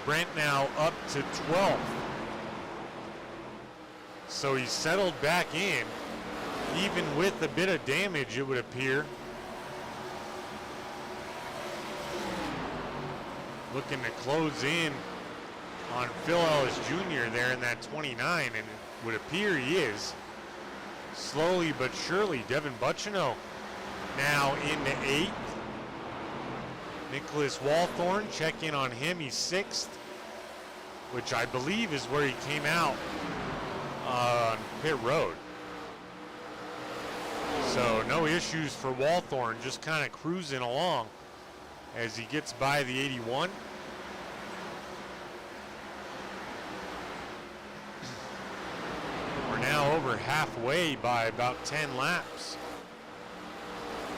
Brent now up to 12th. So he's settled back in, even with a bit of damage, it would appear. Looking to close in on Phil Ellis Jr. there in that 29, and it would appear he is. Slowly but surely, Devin Buccino now into 8th. Nicholas Walthorn, check in on him, he's 6th, which I believe is where he came out on pit road. So no issues for Walthorn, just kind of cruising along as he gets by the 81. We're now over halfway by about 10 laps.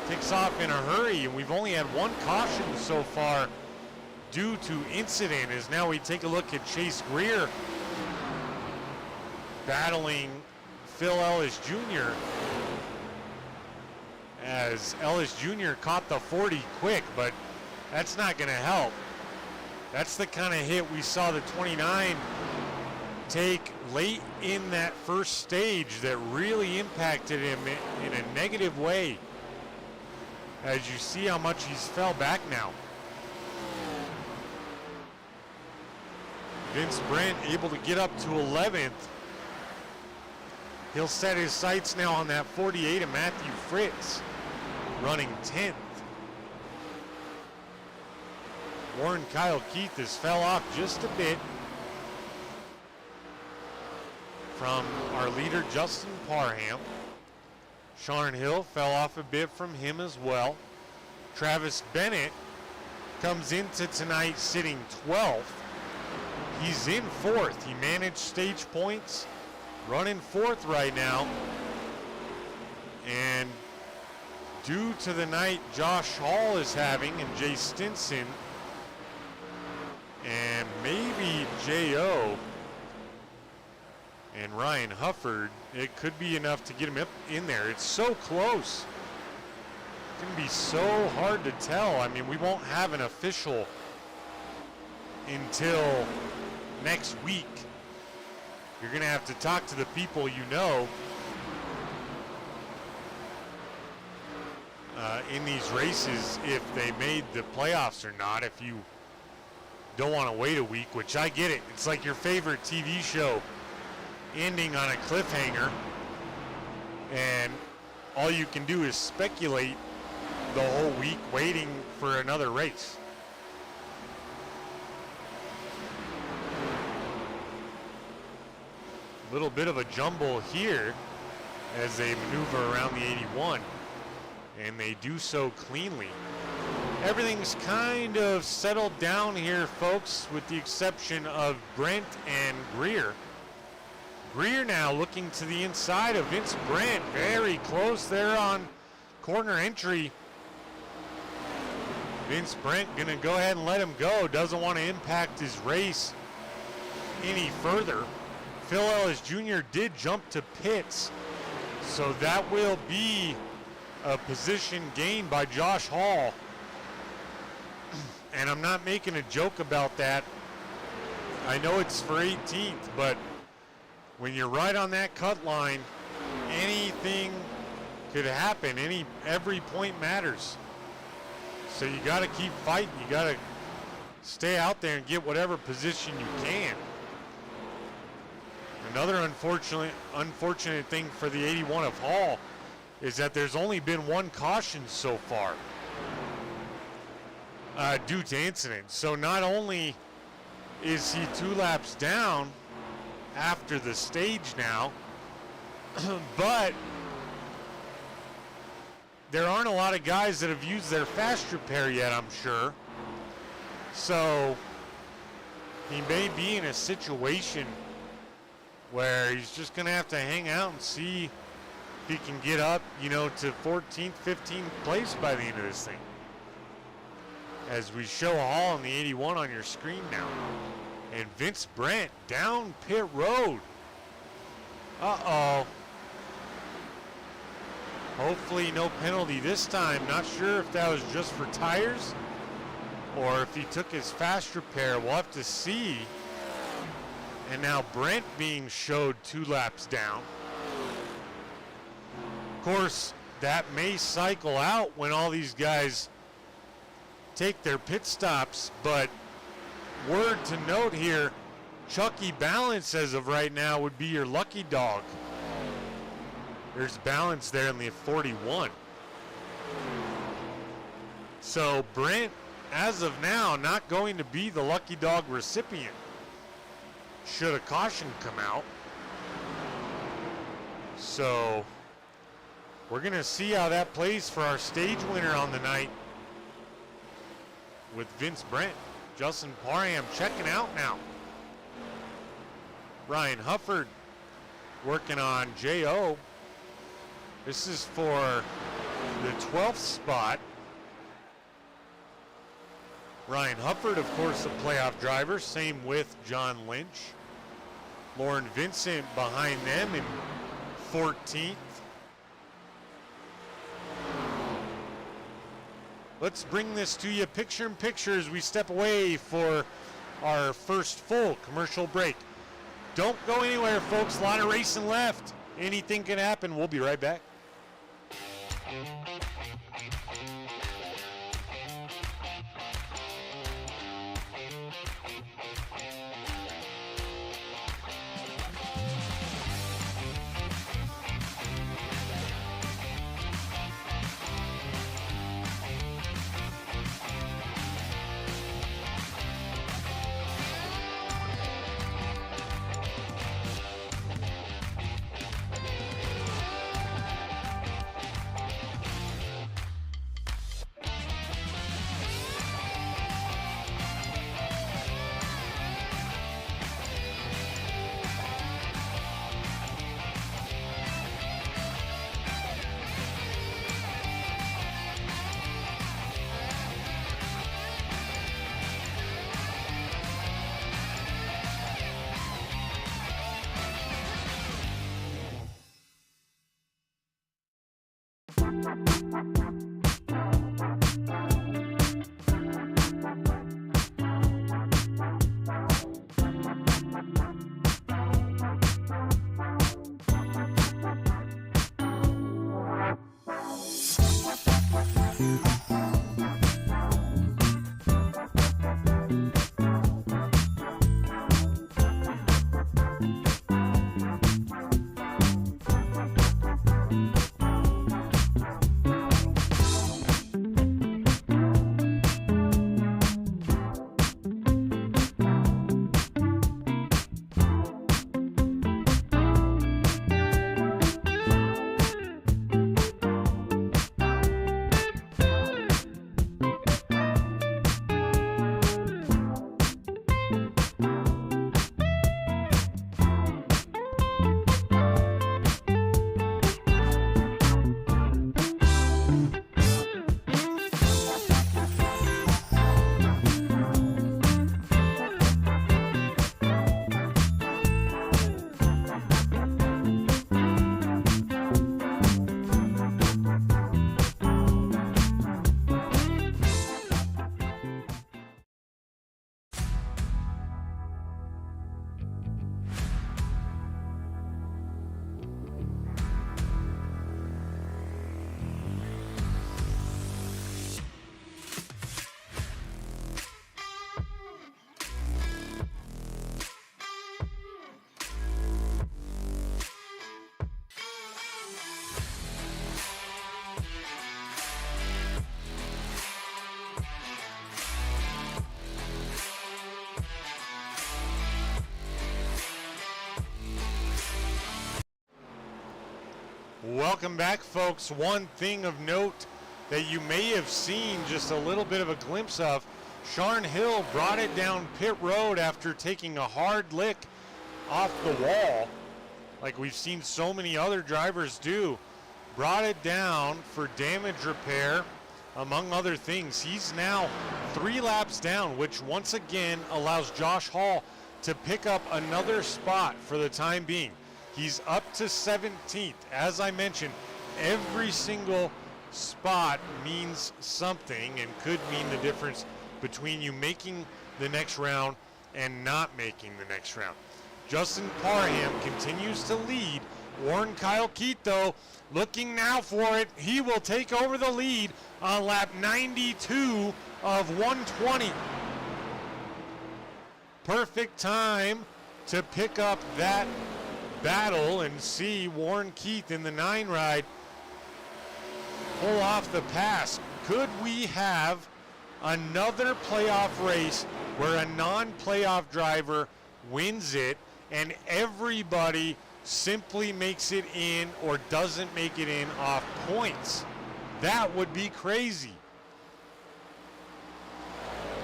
Takes off in a hurry, and we've only had one caution so far due to incident. As now we take a look at Chase Greer battling Phil Ellis Jr. as Ellis Jr. caught the 40 quick, but that's not going to help. That's the kind of hit we saw the 29 take late in that first stage that really impacted him in a negative way. As you see how much he's fell back now. Vince Brent able to get up to 11th. He'll set his sights now on that 48 of Matthew Fritz, running 10th. Warren Kyle Keith has fell off just a bit from our leader Justin Parham. Sharn Hill fell off a bit from him as well. Travis Bennett comes into tonight sitting 12th. He's in 4th. He managed stage points, running 4th right now. And due to the night Josh Hall is having and Jay Stinson and maybe J.O. and Ryan Hufford, it could be enough to get him up in there. It's so close. It's going to be so hard to tell. I mean, we won't have an official until next week. You're going to have to talk to the people you know in these races if they made the playoffs or not. If you don't want to wait a week, which I get it. It's like your favorite TV show ending on a cliffhanger, and all you can do is speculate the whole week waiting for another race. A little bit of a jumble here as they maneuver around the 81, and they do so cleanly. Everything's kind of settled down here, folks, with the exception of Brent and Greer. Greer now looking to the inside of Vince Brent, very close there on corner entry. Vince Brent gonna go ahead and let him go, doesn't want to impact his race any further. Phil Ellis Jr. did jump to pits, so that will be a position gained by Josh Hall. And I'm not making a joke about that. I know it's for 18th, but when you're right on that cut line, anything could happen. Every point matters. So you got to keep fighting. You got to stay out there and get whatever position you can. Another unfortunate thing for the 81 of Hall is that there's only been one caution so far due to incident. So not only is he 2 laps down after the stage now, but there aren't a lot of guys that have used their fast repair yet, I'm sure. So he may be in a situation where he's just going to have to hang out and see if he can get up, you know, to 14th, 15th place by the end of this thing. As we show Hall in the 81 on your screen now. And Vince Brent down pit road. Uh-oh. Hopefully no penalty this time. Not sure if that was just for tires or if he took his fast repair. We'll have to see. And now Brent being showed 2 laps down. Of course, that may cycle out when all these guys take their pit stops, but word to note here, Chucky Balance as of right now would be your lucky dog. There's Balance there in the 41. So Brent, as of now, not going to be the lucky dog recipient should a caution come out. So we're gonna see how that plays for our stage winner on the night with Vince Brent. Justin Parham checking out now. Ryan Hufford working on J.O. This is for the 12th spot. Ryan Hufford, of course, a playoff driver. Same with John Lynch. Lauren Vincent behind them in 14th. Let's bring this to you picture in picture as we step away for our first full commercial break. Don't go anywhere, folks. A lot of racing left. Anything can happen. We'll be right back. Welcome back, folks. One thing of note that you may have seen just a little bit of a glimpse of, Sharn Hill brought it down pit road after taking a hard lick off the wall, like we've seen so many other drivers do. Brought it down for damage repair, among other things. He's now 3 laps down, which once again allows Josh Hall to pick up another spot for the time being. He's up to 17th. As I mentioned, every single spot means something and could mean the difference between you making the next round and not making the next round. Justin Parham continues to lead. Warren Kyle Keith, though, looking now for it. He will take over the lead on lap 92 of 120. Perfect time to pick up that battle and see Warren Keith in the 9 ride pull off the pass. Could we have another playoff race where a non-playoff driver wins it and everybody simply makes it in or doesn't make it in off points? That would be crazy.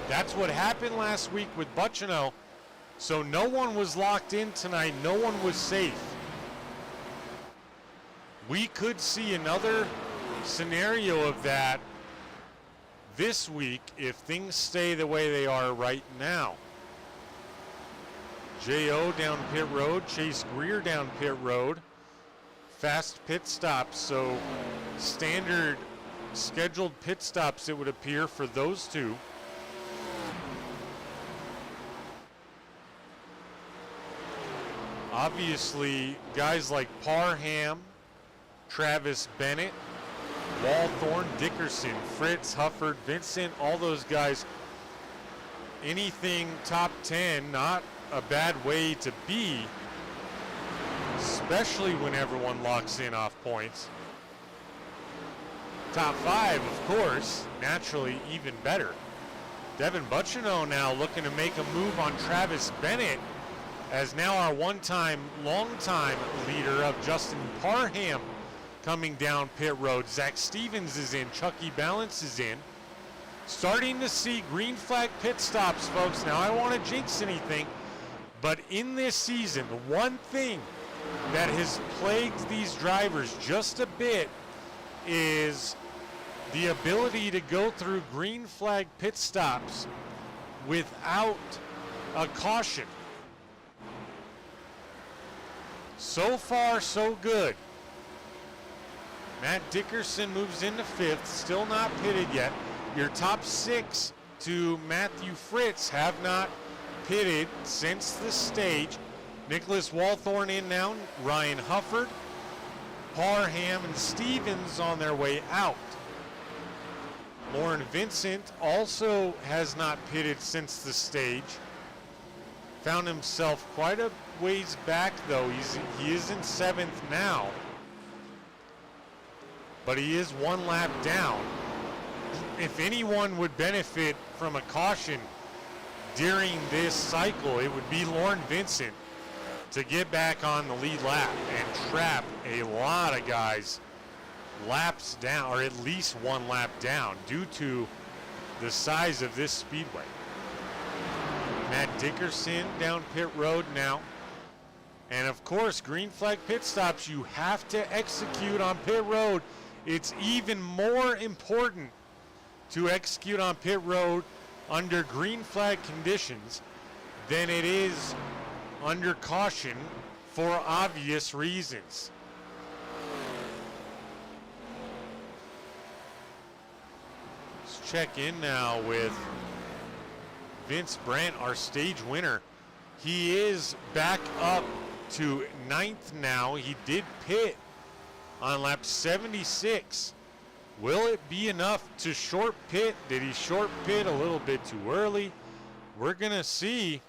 That's what happened last week with Buccino. So no one was locked in tonight. No one was safe. We could see another scenario of that this week if things stay the way they are right now. J.O. down pit road, Chase Greer down pit road. Fast pit stops, so standard scheduled pit stops it would appear for those two. Obviously, guys like Parham, Travis Bennett, Walthorn, Dickerson, Fritz, Hufford, Vincent, all those guys, anything top 10, not a bad way to be, especially when everyone locks in off points. Top 5, of course, naturally even better. Devin Buccino now looking to make a move on Travis Bennett, as now our one-time, long-time leader of Justin Parham coming down pit road. Zach Stevens is in, Chucky Balance is in. Starting to see green flag pit stops, folks. Now, I don't want to jinx anything, but in this season, the one thing that has plagued these drivers just a bit is the ability to go through green flag pit stops without a caution. So far, so good. Matt Dickerson moves into 5th, still not pitted yet. Your top 6 to Matthew Fritz have not pitted since the stage. Nicholas Walthorn in now, Ryan Hufford, Parham and Stevens on their way out. Lauren Vincent also has not pitted since the stage. Found himself quite a ways back, though. He is in 7th now, but he is 1 lap down. If anyone would benefit from a caution during this cycle, it would be Lauren Vincent to get back on the lead lap and trap a lot of guys laps down, or at least 1 lap down, due to the size of this speedway. Matt Dickerson down pit road now. And of course, green flag pit stops you have to execute on pit road. It's even more important to execute on pit road under green flag conditions than it is under caution for obvious reasons. Let's check in now with Vince Brandt, our stage winner. He is back up to 9th now. He did pit on lap 76. Will it be enough to short pit? Did he short pit a little bit too early? We're gonna see,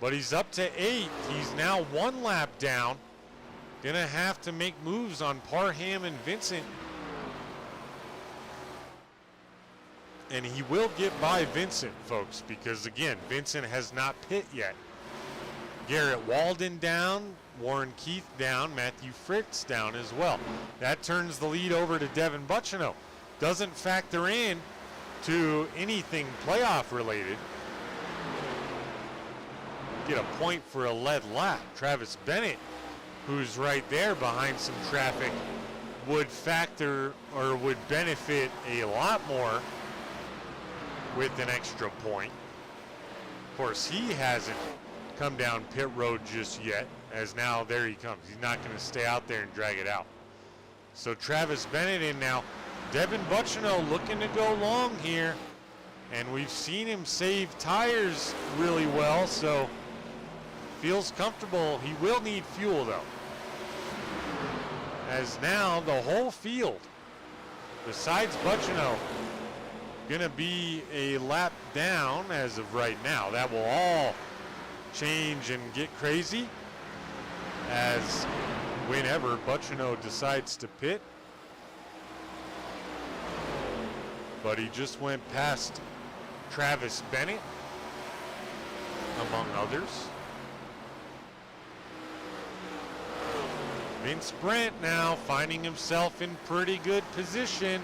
but he's up to 8th. He's now 1 lap down. Gonna have to make moves on Parham and Vincent. And he will get by Vincent, folks, because again, Vincent has not pit yet. Garrett Walden down, Warren Keith down, Matthew Fritz down as well. That turns the lead over to Devin Buccino. Doesn't factor in to anything playoff related. Get a point for a lead lap. Travis Bennett, who's right there behind some traffic, would factor or would benefit a lot more with an extra point. Of course, he hasn't come down pit road just yet, as now there he comes. He's not going to stay out there and drag it out. So Travis Bennett in now. Devin Buccino looking to go long here, and we've seen him save tires really well, so feels comfortable. He will need fuel though, as now the whole field, besides Buccino, gonna be a lap down as of right now. That will all change and get crazy as whenever Buccino decides to pit. But he just went past Travis Bennett, among others. Vince Brent now finding himself in pretty good position,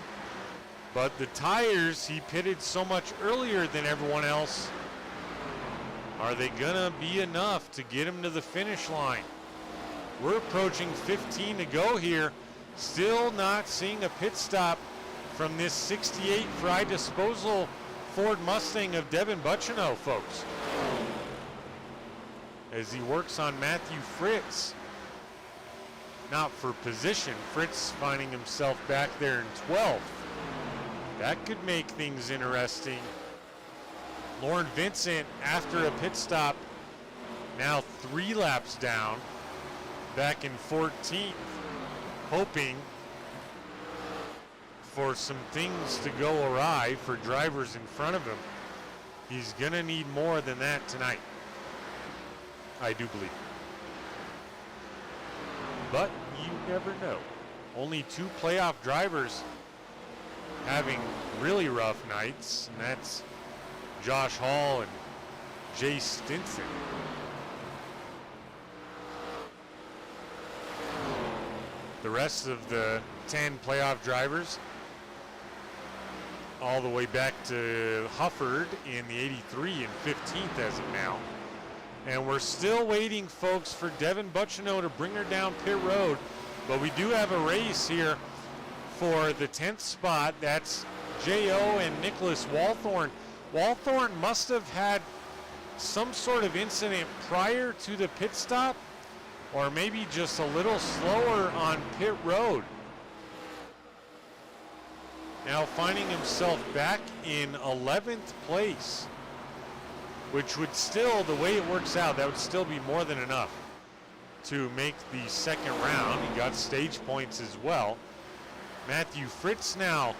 but the tires he pitted so much earlier than everyone else, are they gonna be enough to get him to the finish line? We're approaching 15 to go here, still not seeing a pit stop from this 68 Frye disposal Ford Mustang of Devin Buccino, folks, as he works on Matthew Fritz. Not for position. Fritz finding himself back there in 12th. That could make things interesting. Lauren Vincent, after a pit stop, now 3 laps down, back in 14th, hoping for some things to go awry for drivers in front of him. He's gonna need more than that tonight, I do believe. But you never know. Only 2 playoff drivers having really rough nights, and that's Josh Hall and Jay Stinson. The rest of the 10 playoff drivers, all the way back to Hufford in the 83 and 15th as of now. And we're still waiting, folks, for Devin Buccino to bring her down pit road. But we do have a race here for the 10th spot. That's J.O. and Nicholas Walthorn. Walthorn must have had some sort of incident prior to the pit stop, or maybe just a little slower on pit road. Now finding himself back in 11th place, which would still, the way it works out, that would still be more than enough to make the second round. He got stage points as well. Matthew Fritz now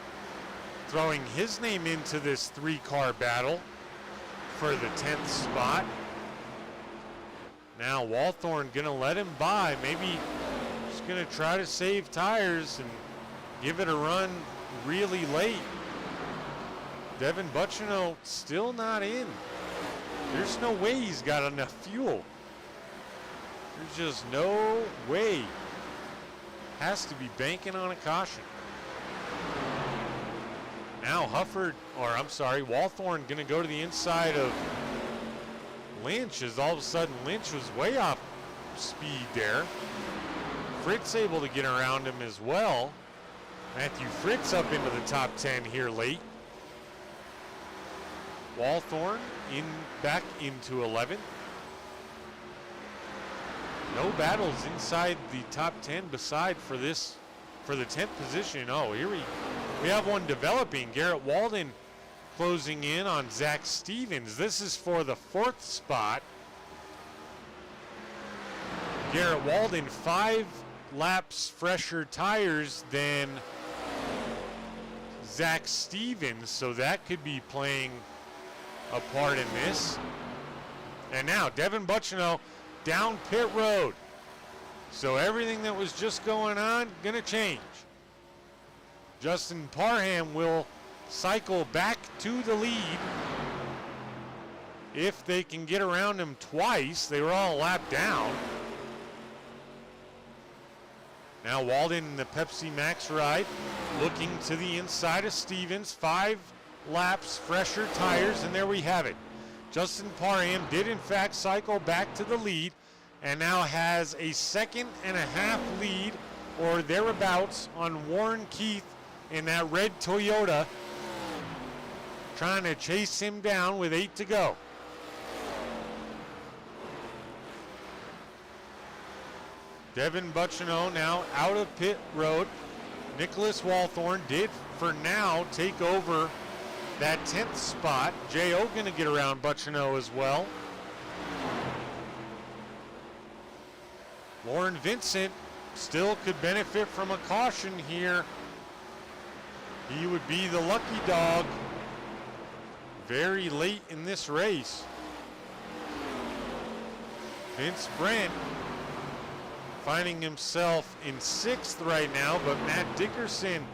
throwing his name into this 3-car battle for the 10th spot. Now Walthorn gonna let him by, maybe just gonna try to save tires and give it a run really late. Devin Buccino still not in. There's no way he's got enough fuel. There's just no way. Has to be banking on a caution. Now Walthorn gonna go to the inside of Lynch, as all of a sudden Lynch was way off speed there. Fritz able to get around him as well. Matthew Fritz up into the top 10 here late. Walthorn back into 11th. No battles inside the top 10 beside for the 10th position. Oh, here we have one developing. Garrett Walden closing in on Zach Stevens. This is for the 4th spot. Garrett Walden, 5 laps fresher tires than Zach Stevens, so that could be playing a part in this. And now Devin Buccino down pit road. So everything that was just going on gonna change. Justin Parham will cycle back to the lead if they can get around him twice. They were all a lap down. Now Walden in the Pepsi Max ride, looking to the inside of Stevens. 5 laps, fresher tires, and there we have it. Justin Parham did in fact cycle back to the lead and now has a 2.5 lead or thereabouts on Warren Keith in that red Toyota, trying to chase him down with 8 to go. Devin Buccineau now out of pit road. Nicholas Walthorn did for now take over that 10th spot. J.O. going to get around Buccineau as well. Lauren Vincent still could benefit from a caution here. He would be the lucky dog very late in this race. Vince Brent finding himself in 6th right now, but Matt Dickerson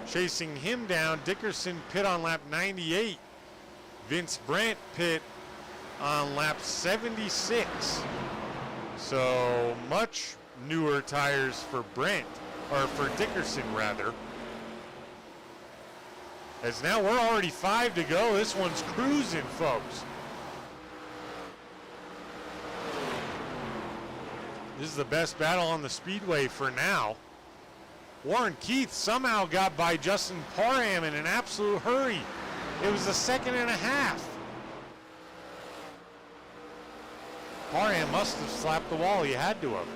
chasing him down. Dickerson pit on lap 98. Vince Brent pit on lap 76. So much newer tires for Brent, or for Dickerson rather. As now we're already 5 to go. This one's cruising, folks. This is the best battle on the speedway for now. Warren Keith somehow got by Justin Parham in an absolute hurry. It was a 2.5. Parham must have slapped the wall. He had to have.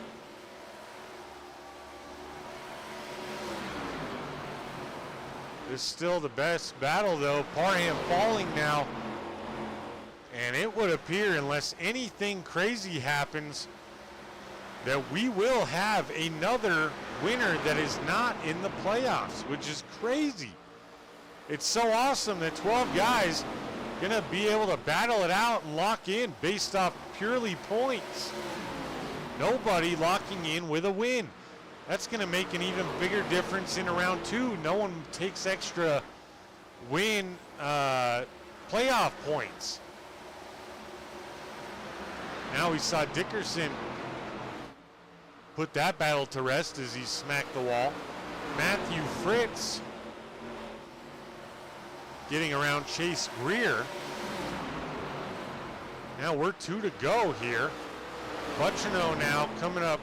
This is still the best battle though. Parham falling now. And it would appear, unless anything crazy happens, that we will have another winner that is not in the playoffs, which is crazy. It's so awesome that 12 guys gonna be able to battle it out and lock in based off purely points. Nobody locking in with a win. That's gonna make an even bigger difference in round 2. No one takes extra win playoff points. Now we saw Dickerson put that battle to rest as he smacked the wall. Matthew Fritz getting around Chase Greer. Now we're 2 to go here. Buccineau now coming up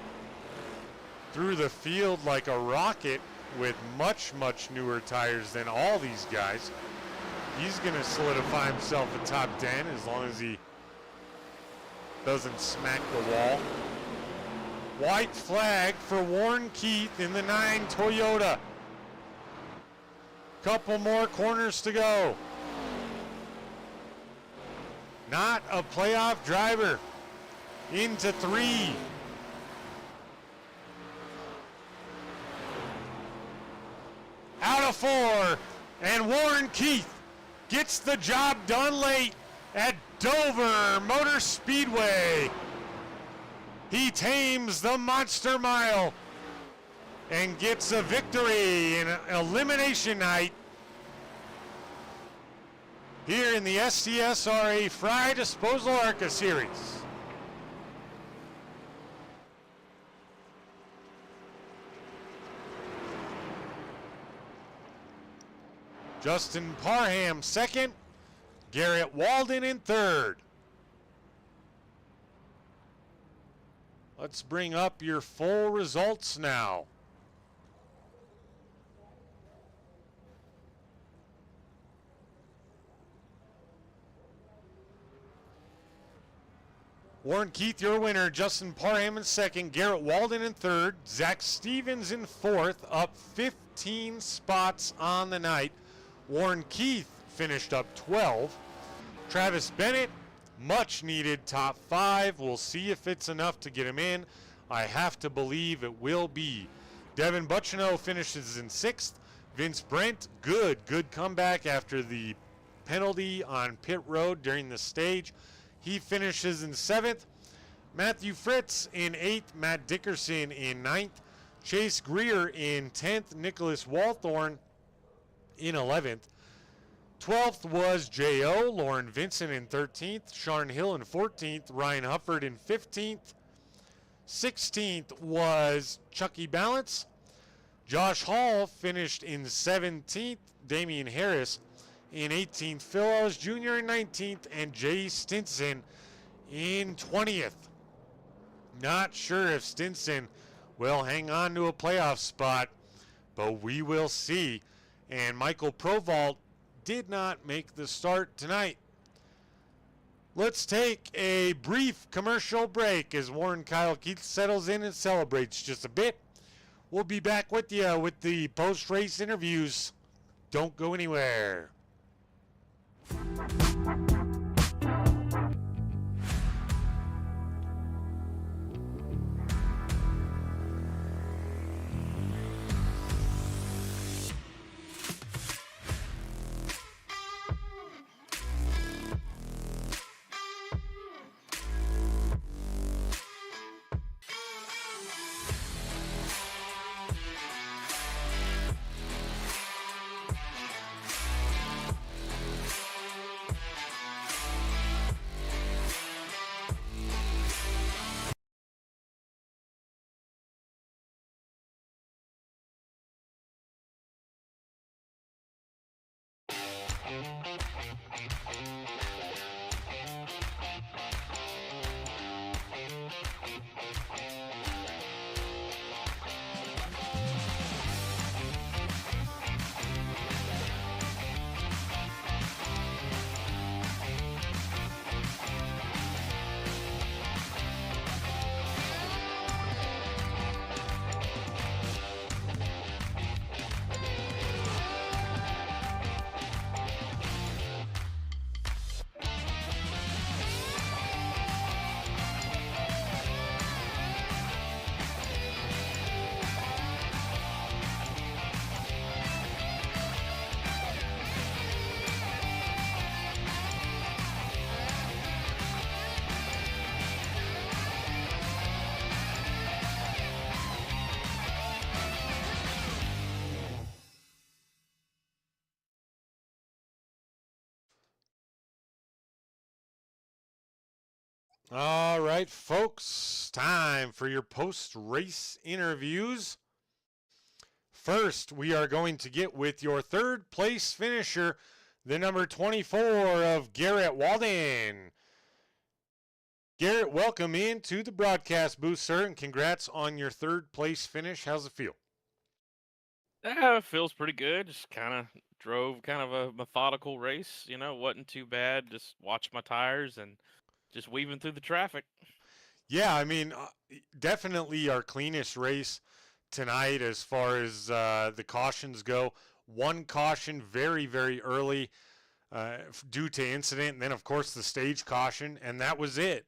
through the field like a rocket with much, much newer tires than all these guys. He's gonna solidify himself a top 10 as long as he doesn't smack the wall. White flag for Warren Keith in the 9 Toyota. Couple more corners to go. Not a playoff driver. Into 3. Out of 4. And Warren Keith gets the job done late at Dover Motor Speedway. He tames the Monster Mile and gets a victory in elimination night here in the SCSRA Frye Disposal Arca Series. Justin Parham 2nd, Garrett Walden in 3rd. Let's bring up your full results now. Warren Keith, your winner. Justin Parham in 2nd. Garrett Walden in 3rd. Zach Stevens in 4th, up 15 spots on the night. Warren Keith finished up 12. Travis Bennett, much needed top 5. We'll see if it's enough to get him in. I have to believe it will be. Devin Buccineau finishes in 6th. Vince Brent, good comeback after the penalty on pit road during the stage. He finishes in 7th. Matthew Fritz in 8th. Matt Dickerson in 9th. Chase Greer in 10th. Nicholas Walthorn in 11th. 12th was J.O. Lauren Vincent in 13th. Sharn Hill in 14th. Ryan Hufford in 15th. 16th was Chucky Balance. Josh Hall finished in 17th. Damian Harris in 18th. Phil Ellis Jr. in 19th. And Jay Stinson in 20th. Not sure if Stinson will hang on to a playoff spot, but we will see. And Michael Provault did not make the start tonight. Let's take a brief commercial break as Warren Kyle Keith settles in and celebrates just a bit. We'll be back with you with the post-race interviews. Don't go anywhere. All right, folks, time for your post-race interviews. First, we are going to get with your third place finisher, the number 24 of Garrett Walden. Garrett, welcome into the broadcast booth, sir, and congrats on your third place finish. How's it feel? It feels pretty good. Just kind of drove kind of a methodical race. Wasn't too bad. Just watched my tires and just weaving through the traffic. Yeah, I mean, definitely our cleanest race tonight as far as the cautions go. One caution very, very early due to incident, and then, of course, the stage caution, and that was it.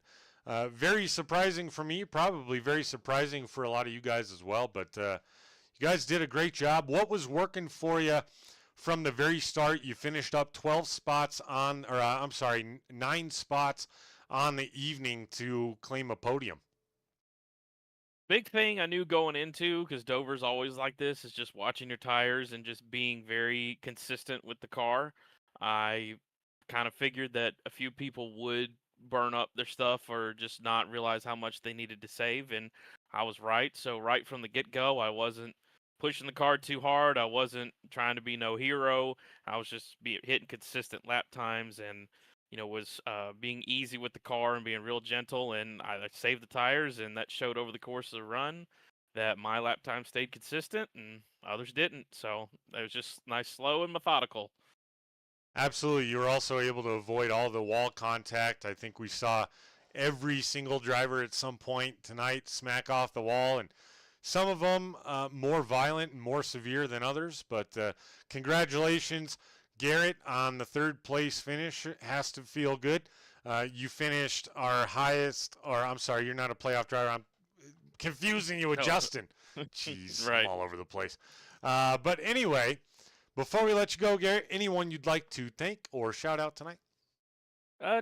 Very surprising for me, probably very surprising for a lot of you guys as well, but you guys did a great job. What was working for you from the very start? You finished up 12 spots on, or I'm sorry, 9 spots on the evening to claim a podium. Big thing I knew going into, because Dover's always like this, is just watching your tires and just being very consistent with the car. I kind of figured that a few people would burn up their stuff or just not realize how much they needed to save, and I was right. So right from the get-go, I wasn't pushing the car too hard. I wasn't trying to be no hero. I was just hitting consistent lap times and was being easy with the car and being real gentle, and I saved the tires, and that showed over the course of the run that my lap time stayed consistent and others didn't. So it was just nice, slow, and methodical. Absolutely. You were also able to avoid all the wall contact. I think we saw every single driver at some point tonight smack off the wall, and some of them more violent and more severe than others. But congratulations, Garrett, on the third place finish. It has to feel good. You finished our highest, or I'm sorry, you're not a playoff driver. I'm confusing you with Justin. Jeez, Right. I'm all over the place. But anyway, before we let you go, Garrett, anyone you'd like to thank or shout out tonight?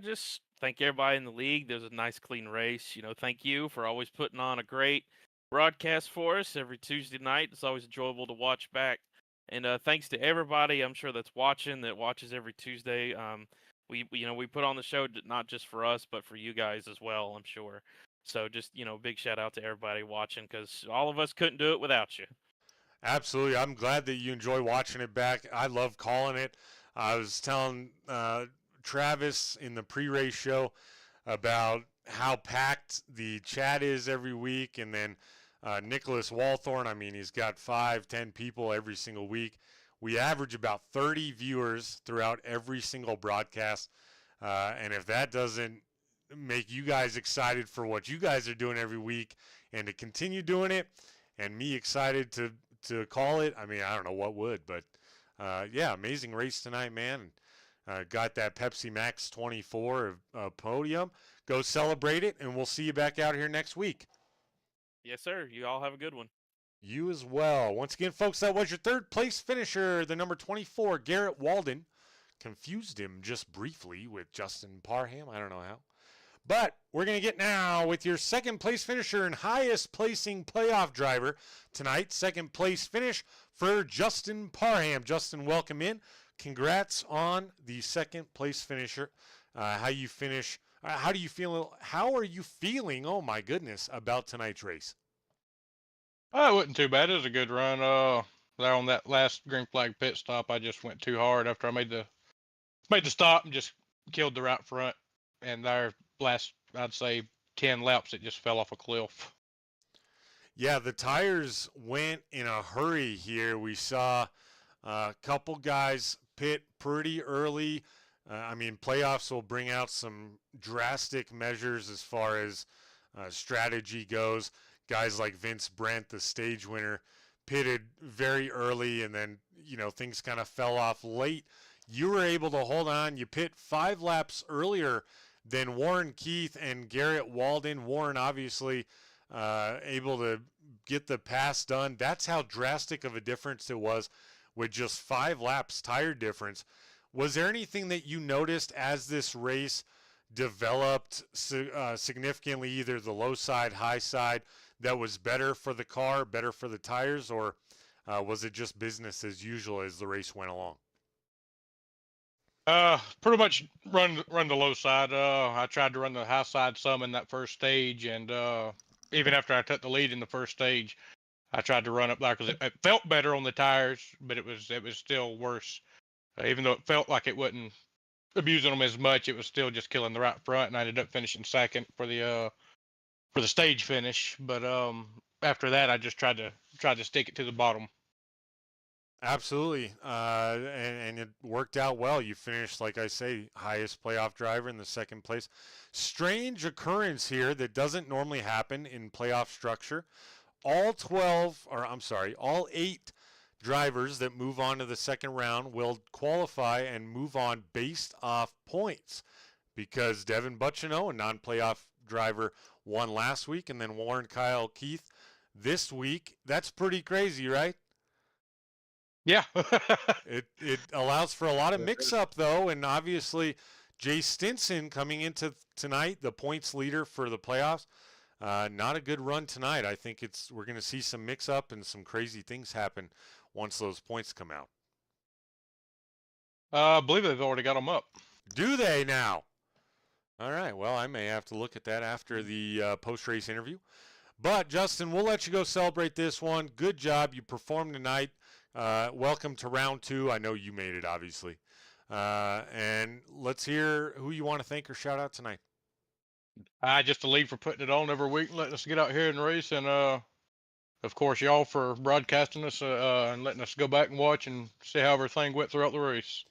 Just thank everybody in the league. There's a nice, clean race. Thank you for always putting on a great broadcast for us every Tuesday night. It's always enjoyable to watch back. And thanks to everybody, I'm sure that watches every Tuesday. We put on the show not just for us, but for you guys as well, I'm sure. So just, big shout out to everybody watching, because all of us couldn't do it without you. Absolutely. I'm glad that you enjoy watching it back. I love calling it. I was telling Travis in the pre-race show about how packed the chat is every week, and then Nicholas Walthorn, I mean, he's got 5-10 people every single week. We average about 30 viewers throughout every single broadcast, and if that doesn't make you guys excited for what you guys are doing every week and to continue doing it, and me excited to call it, I mean, I don't know what would, but yeah, amazing race tonight, man. Got that Pepsi Max 24 podium. Go celebrate it, and we'll see you back out here next week. Yes, sir. You all have a good one. You as well. Once again, folks, that was your third place finisher, the number 24, Garrett Walden. Confused him just briefly with Justin Parham. I don't know how. But we're going to get now with your second place finisher and highest placing playoff driver tonight. Second place finish for Justin Parham. Justin, welcome in. Congrats on the second place finisher. How you finish? How do you feel? How are you feeling? Oh my goodness, about tonight's race. It wasn't too bad. It was a good run. There on that last green flag pit stop, I just went too hard after I made the stop and just killed the right front. And there last, I'd say 10 laps, it just fell off a cliff. Yeah, the tires went in a hurry here. We saw a couple guys pit pretty early. I mean, playoffs will bring out some drastic measures as far as strategy goes. Guys like Vince Brent, the stage winner, pitted very early, and then, things kind of fell off late. You were able to hold on. You pit 5 laps earlier than Warren Keith and Garrett Walden. Warren obviously able to get the pass done. That's how drastic of a difference it was with just 5 laps tire difference. Was there anything that you noticed as this race developed significantly, either the low side, high side, that was better for the car, better for the tires, or was it just business as usual as the race went along? Pretty much run the low side. I tried to run the high side some in that first stage, and even after I took the lead in the first stage, I tried to run up there because it felt better on the tires, but it was still worse. Even though it felt like it wasn't abusing them as much, it was still just killing the right front, and I ended up finishing second for the stage finish. But after that, I just tried to stick it to the bottom. Absolutely, and it worked out well. You finished, like I say, highest playoff driver in the second place. Strange occurrence here that doesn't normally happen in playoff structure. All 8 drivers that move on to the second round will qualify and move on based off points, because Devin Butchino, a non-playoff driver, won last week, and then Warren Kyle Keith this week. That's pretty crazy, right? Yeah. It allows for a lot of mix-up, though, and obviously Jay Stinson coming into tonight, the points leader for the playoffs. Not a good run tonight. I think we're going to see some mix-up and some crazy things happen once those points come out. I believe they've already got them up. Do they now? All right. Well, I may have to look at that after the post-race interview. But, Justin, we'll let you go celebrate this one. Good job. You performed tonight. Welcome to round 2. I know you made it, obviously. And let's hear who you want to thank or shout out tonight. Just the league for putting it on every week and letting us get out here and race, and of course y'all for broadcasting us and letting us go back and watch and see how everything went throughout the race.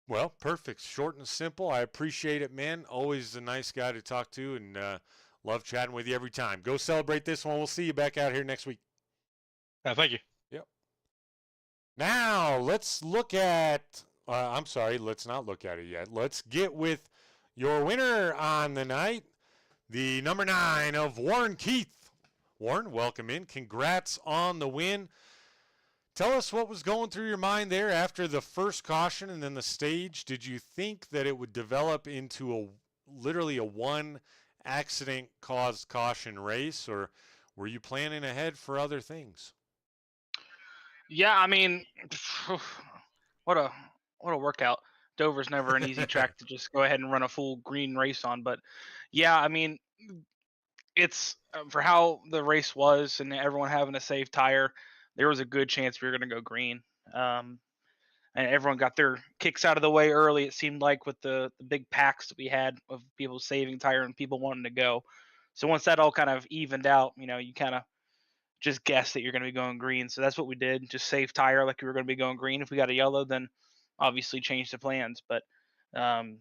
Well, perfect. Short and simple. I appreciate it, man. Always a nice guy to talk to, and love chatting with you every time. Go celebrate this one. We'll see you back out here next week. Thank you. Yep. Now, let's look at I'm sorry, let's not look at it yet. Let's get with your winner on the night, the number 9 of Warren Keith. Warren, welcome in. Congrats on the win. Tell us what was going through your mind there after the first caution and then the stage. Did you think that it would develop into literally a one accident caused caution race, or were you planning ahead for other things? Yeah, I mean, what a workout. Dover's never an easy track to just go ahead and run a full green race on, but yeah, I mean, it's for how the race was and everyone having a safe tire, there was a good chance we were going to go green. And everyone got their kicks out of the way early. It seemed like with the big packs that we had of people saving tire and people wanting to go. So once that all kind of evened out, you kind of just guess that you're going to be going green. So that's what we did. Just save tire like we were going to be going green. If we got a yellow, then obviously change the plans. But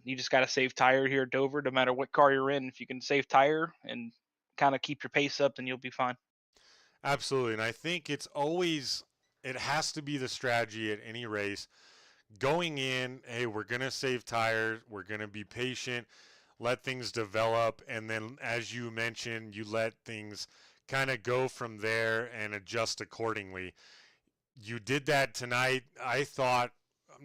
you just got to save tire here at Dover, no matter what car you're in. If you can save tire and kind of keep your pace up, then you'll be fine. Absolutely. And I think it has to be the strategy at any race. Going in, hey, we're going to save tires. We're going to be patient, let things develop. And then, as you mentioned, you let things kind of go from there and adjust accordingly. You did that tonight. I'm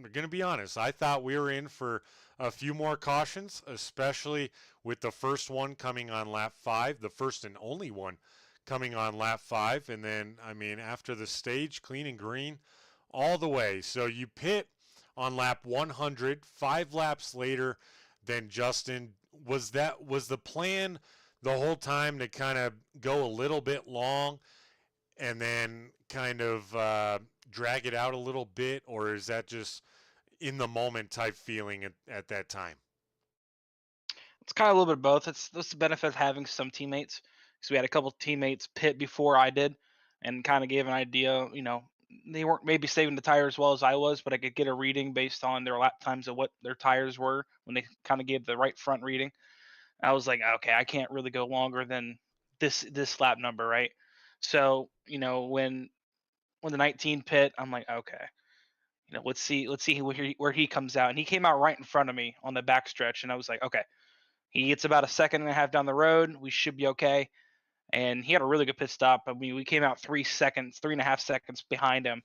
going to be honest, I thought we were in for a few more cautions, especially with the first one coming on lap 5, the first and only one coming on lap 5. And then, after the stage, clean and green all the way. So you pit on lap 100, 5 laps later than Justin. Was the plan the whole time to kind of go a little bit long and then kind of drag it out a little bit, or is that just in the moment type feeling at that time? It's kind of a little bit of both. That's the benefit of having some teammates. So we had a couple teammates pit before I did, and kind of gave an idea. They weren't maybe saving the tire as well as I was, but I could get a reading based on their lap times of what their tires were when they kind of gave the right front reading. I was like, okay, I can't really go longer than this lap number, right? So when the 19 pit, I'm like, okay, let's see where he comes out, and he came out right in front of me on the back stretch, and I was like, okay, he gets about a second and a half down the road, we should be okay. And he had a really good pit stop. I mean, we came out 3.5 seconds behind him,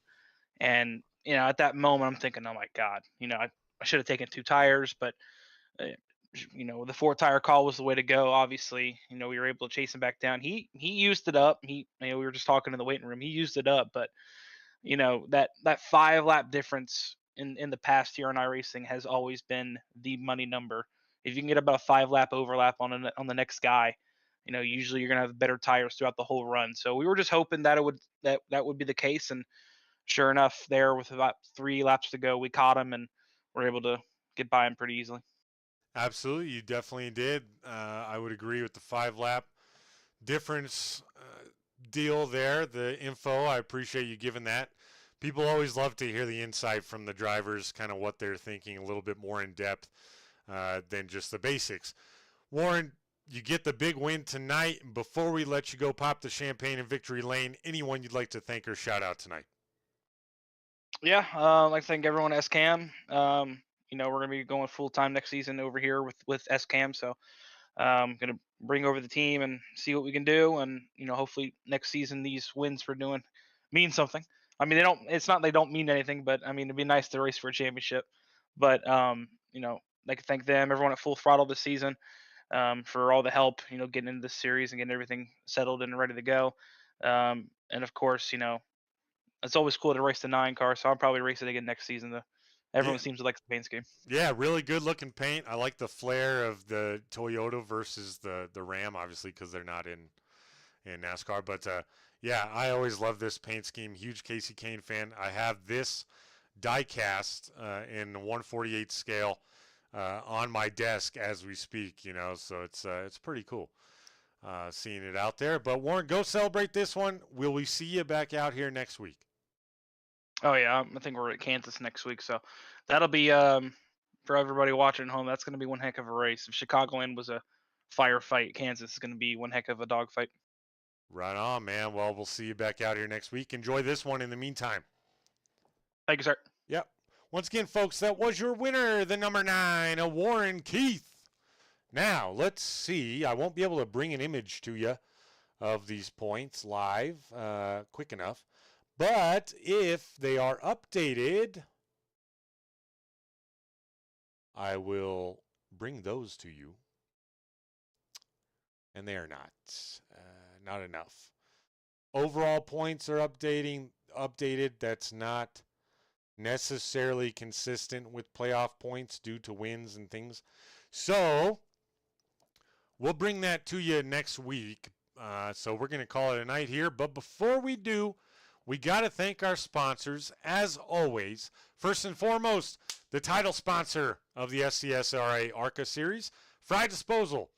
and at that moment, I'm thinking, oh my god, I should have taken 2 tires, but uh, the 4 tire call was the way to go. Obviously, we were able to chase him back down. He used it up. We were just talking in the waiting room. He used it up, but that 5 lap difference in the past here on iRacing has always been the money number. If you can get about a 5 lap overlap on the next guy, usually you're gonna have better tires throughout the whole run. So we were just hoping that that would be the case, and sure enough, there with about 3 laps to go, we caught him and were able to get by him pretty easily. Absolutely, you definitely did. I would agree with the 5 lap difference deal there. The info, I appreciate you giving that. People always love to hear the insight from the drivers, kind of what they're thinking a little bit more in depth than just the basics. Warren, you get the big win tonight. Before we let you go pop the champagne in victory lane, anyone you'd like to thank or shout out tonight? Yeah, I'd like to thank everyone at SCAM. We're gonna be going full time next season over here with SCAM, so gonna bring over the team and see what we can do, and hopefully next season these wins we're doing mean something. I mean, they don't. It's not they don't mean anything, but I mean it'd be nice to race for a championship. But I'd like to thank them, everyone at Full Throttle this season, for all the help, getting into this series and getting everything settled and ready to go. And of course, it's always cool to race the 9 car, so I'll probably race it again next season. Yeah. Everyone seems to like the paint scheme. Yeah, really good looking paint. I like the flair of the Toyota versus the Ram, obviously, because they're not in NASCAR. But yeah, I always love this paint scheme. Huge Casey Kane fan. I have this die cast in 1/48 scale on my desk as we speak. So it's pretty cool seeing it out there. But Warren, go celebrate this one. Will we see you back out here next week? Oh yeah, I think we're at Kansas next week, so that'll be for everybody watching at home. That's going to be one heck of a race. If Chicagoland was a firefight, Kansas is going to be one heck of a dogfight. Right on, man. Well, we'll see you back out here next week. Enjoy this one in the meantime. Thank you, sir. Yep. Once again, folks, that was your winner, the number 9, Warren Keith. Now, let's see. I won't be able to bring an image to you of these points live quick enough. But if they are updated, I will bring those to you. And they are not. Not enough. Overall points are updated. That's not necessarily consistent with playoff points due to wins and things. So we'll bring that to you next week. So we're going to call it a night here. But before we do, we got to thank our sponsors, as always. First and foremost, the title sponsor of the SCSRA Arca series, Frye Disposal.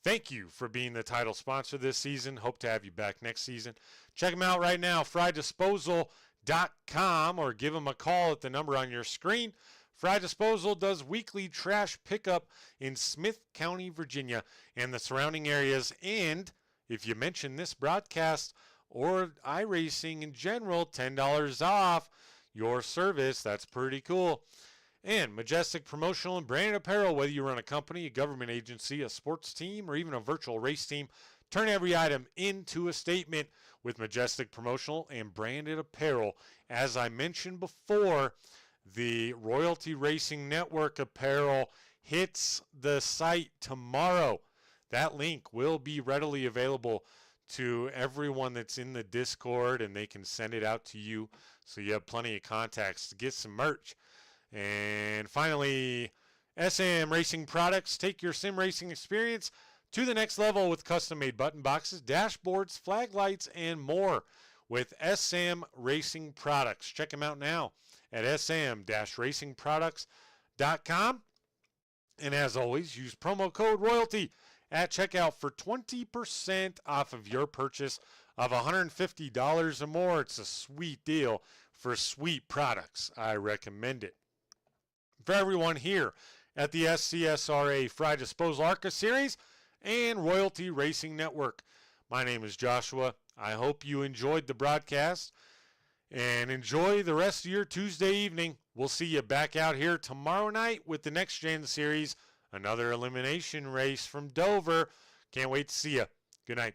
Thank you for being the title sponsor this season. Hope to have you back next season. Check them out right now, FryeDisposal.com, or give them a call at the number on your screen. Frye Disposal does weekly trash pickup in Smith County, Virginia, and the surrounding areas. And if you mention this broadcast or iRacing in general, $10 off your service. That's pretty cool. And Majestic Promotional and Branded Apparel, whether you run a company, a government agency, a sports team, or even a virtual race team, turn every item into a statement with Majestic Promotional and Branded Apparel. As I mentioned before, the Royalty Racing Network apparel hits the site tomorrow. That link will be readily available to everyone that's in the Discord, and they can send it out to you so you have plenty of contacts to get some merch. And finally, SM Racing Products. Take your sim racing experience to the next level with custom-made button boxes, dashboards, flag lights, and more with SM Racing Products. Check them out now at sm-racingproducts.com. And as always, use promo code ROYALTY at checkout for 20% off of your purchase of $150 or more. It's a sweet deal for sweet products. I recommend it. For everyone here at the SCSRA Frye Disposal Arca Series and Royalty Racing Network, my name is Joshua. I hope you enjoyed the broadcast and enjoy the rest of your Tuesday evening. We'll see you back out here tomorrow night with the Next Gen Series, another elimination race from Dover. Can't wait to see you. Good night.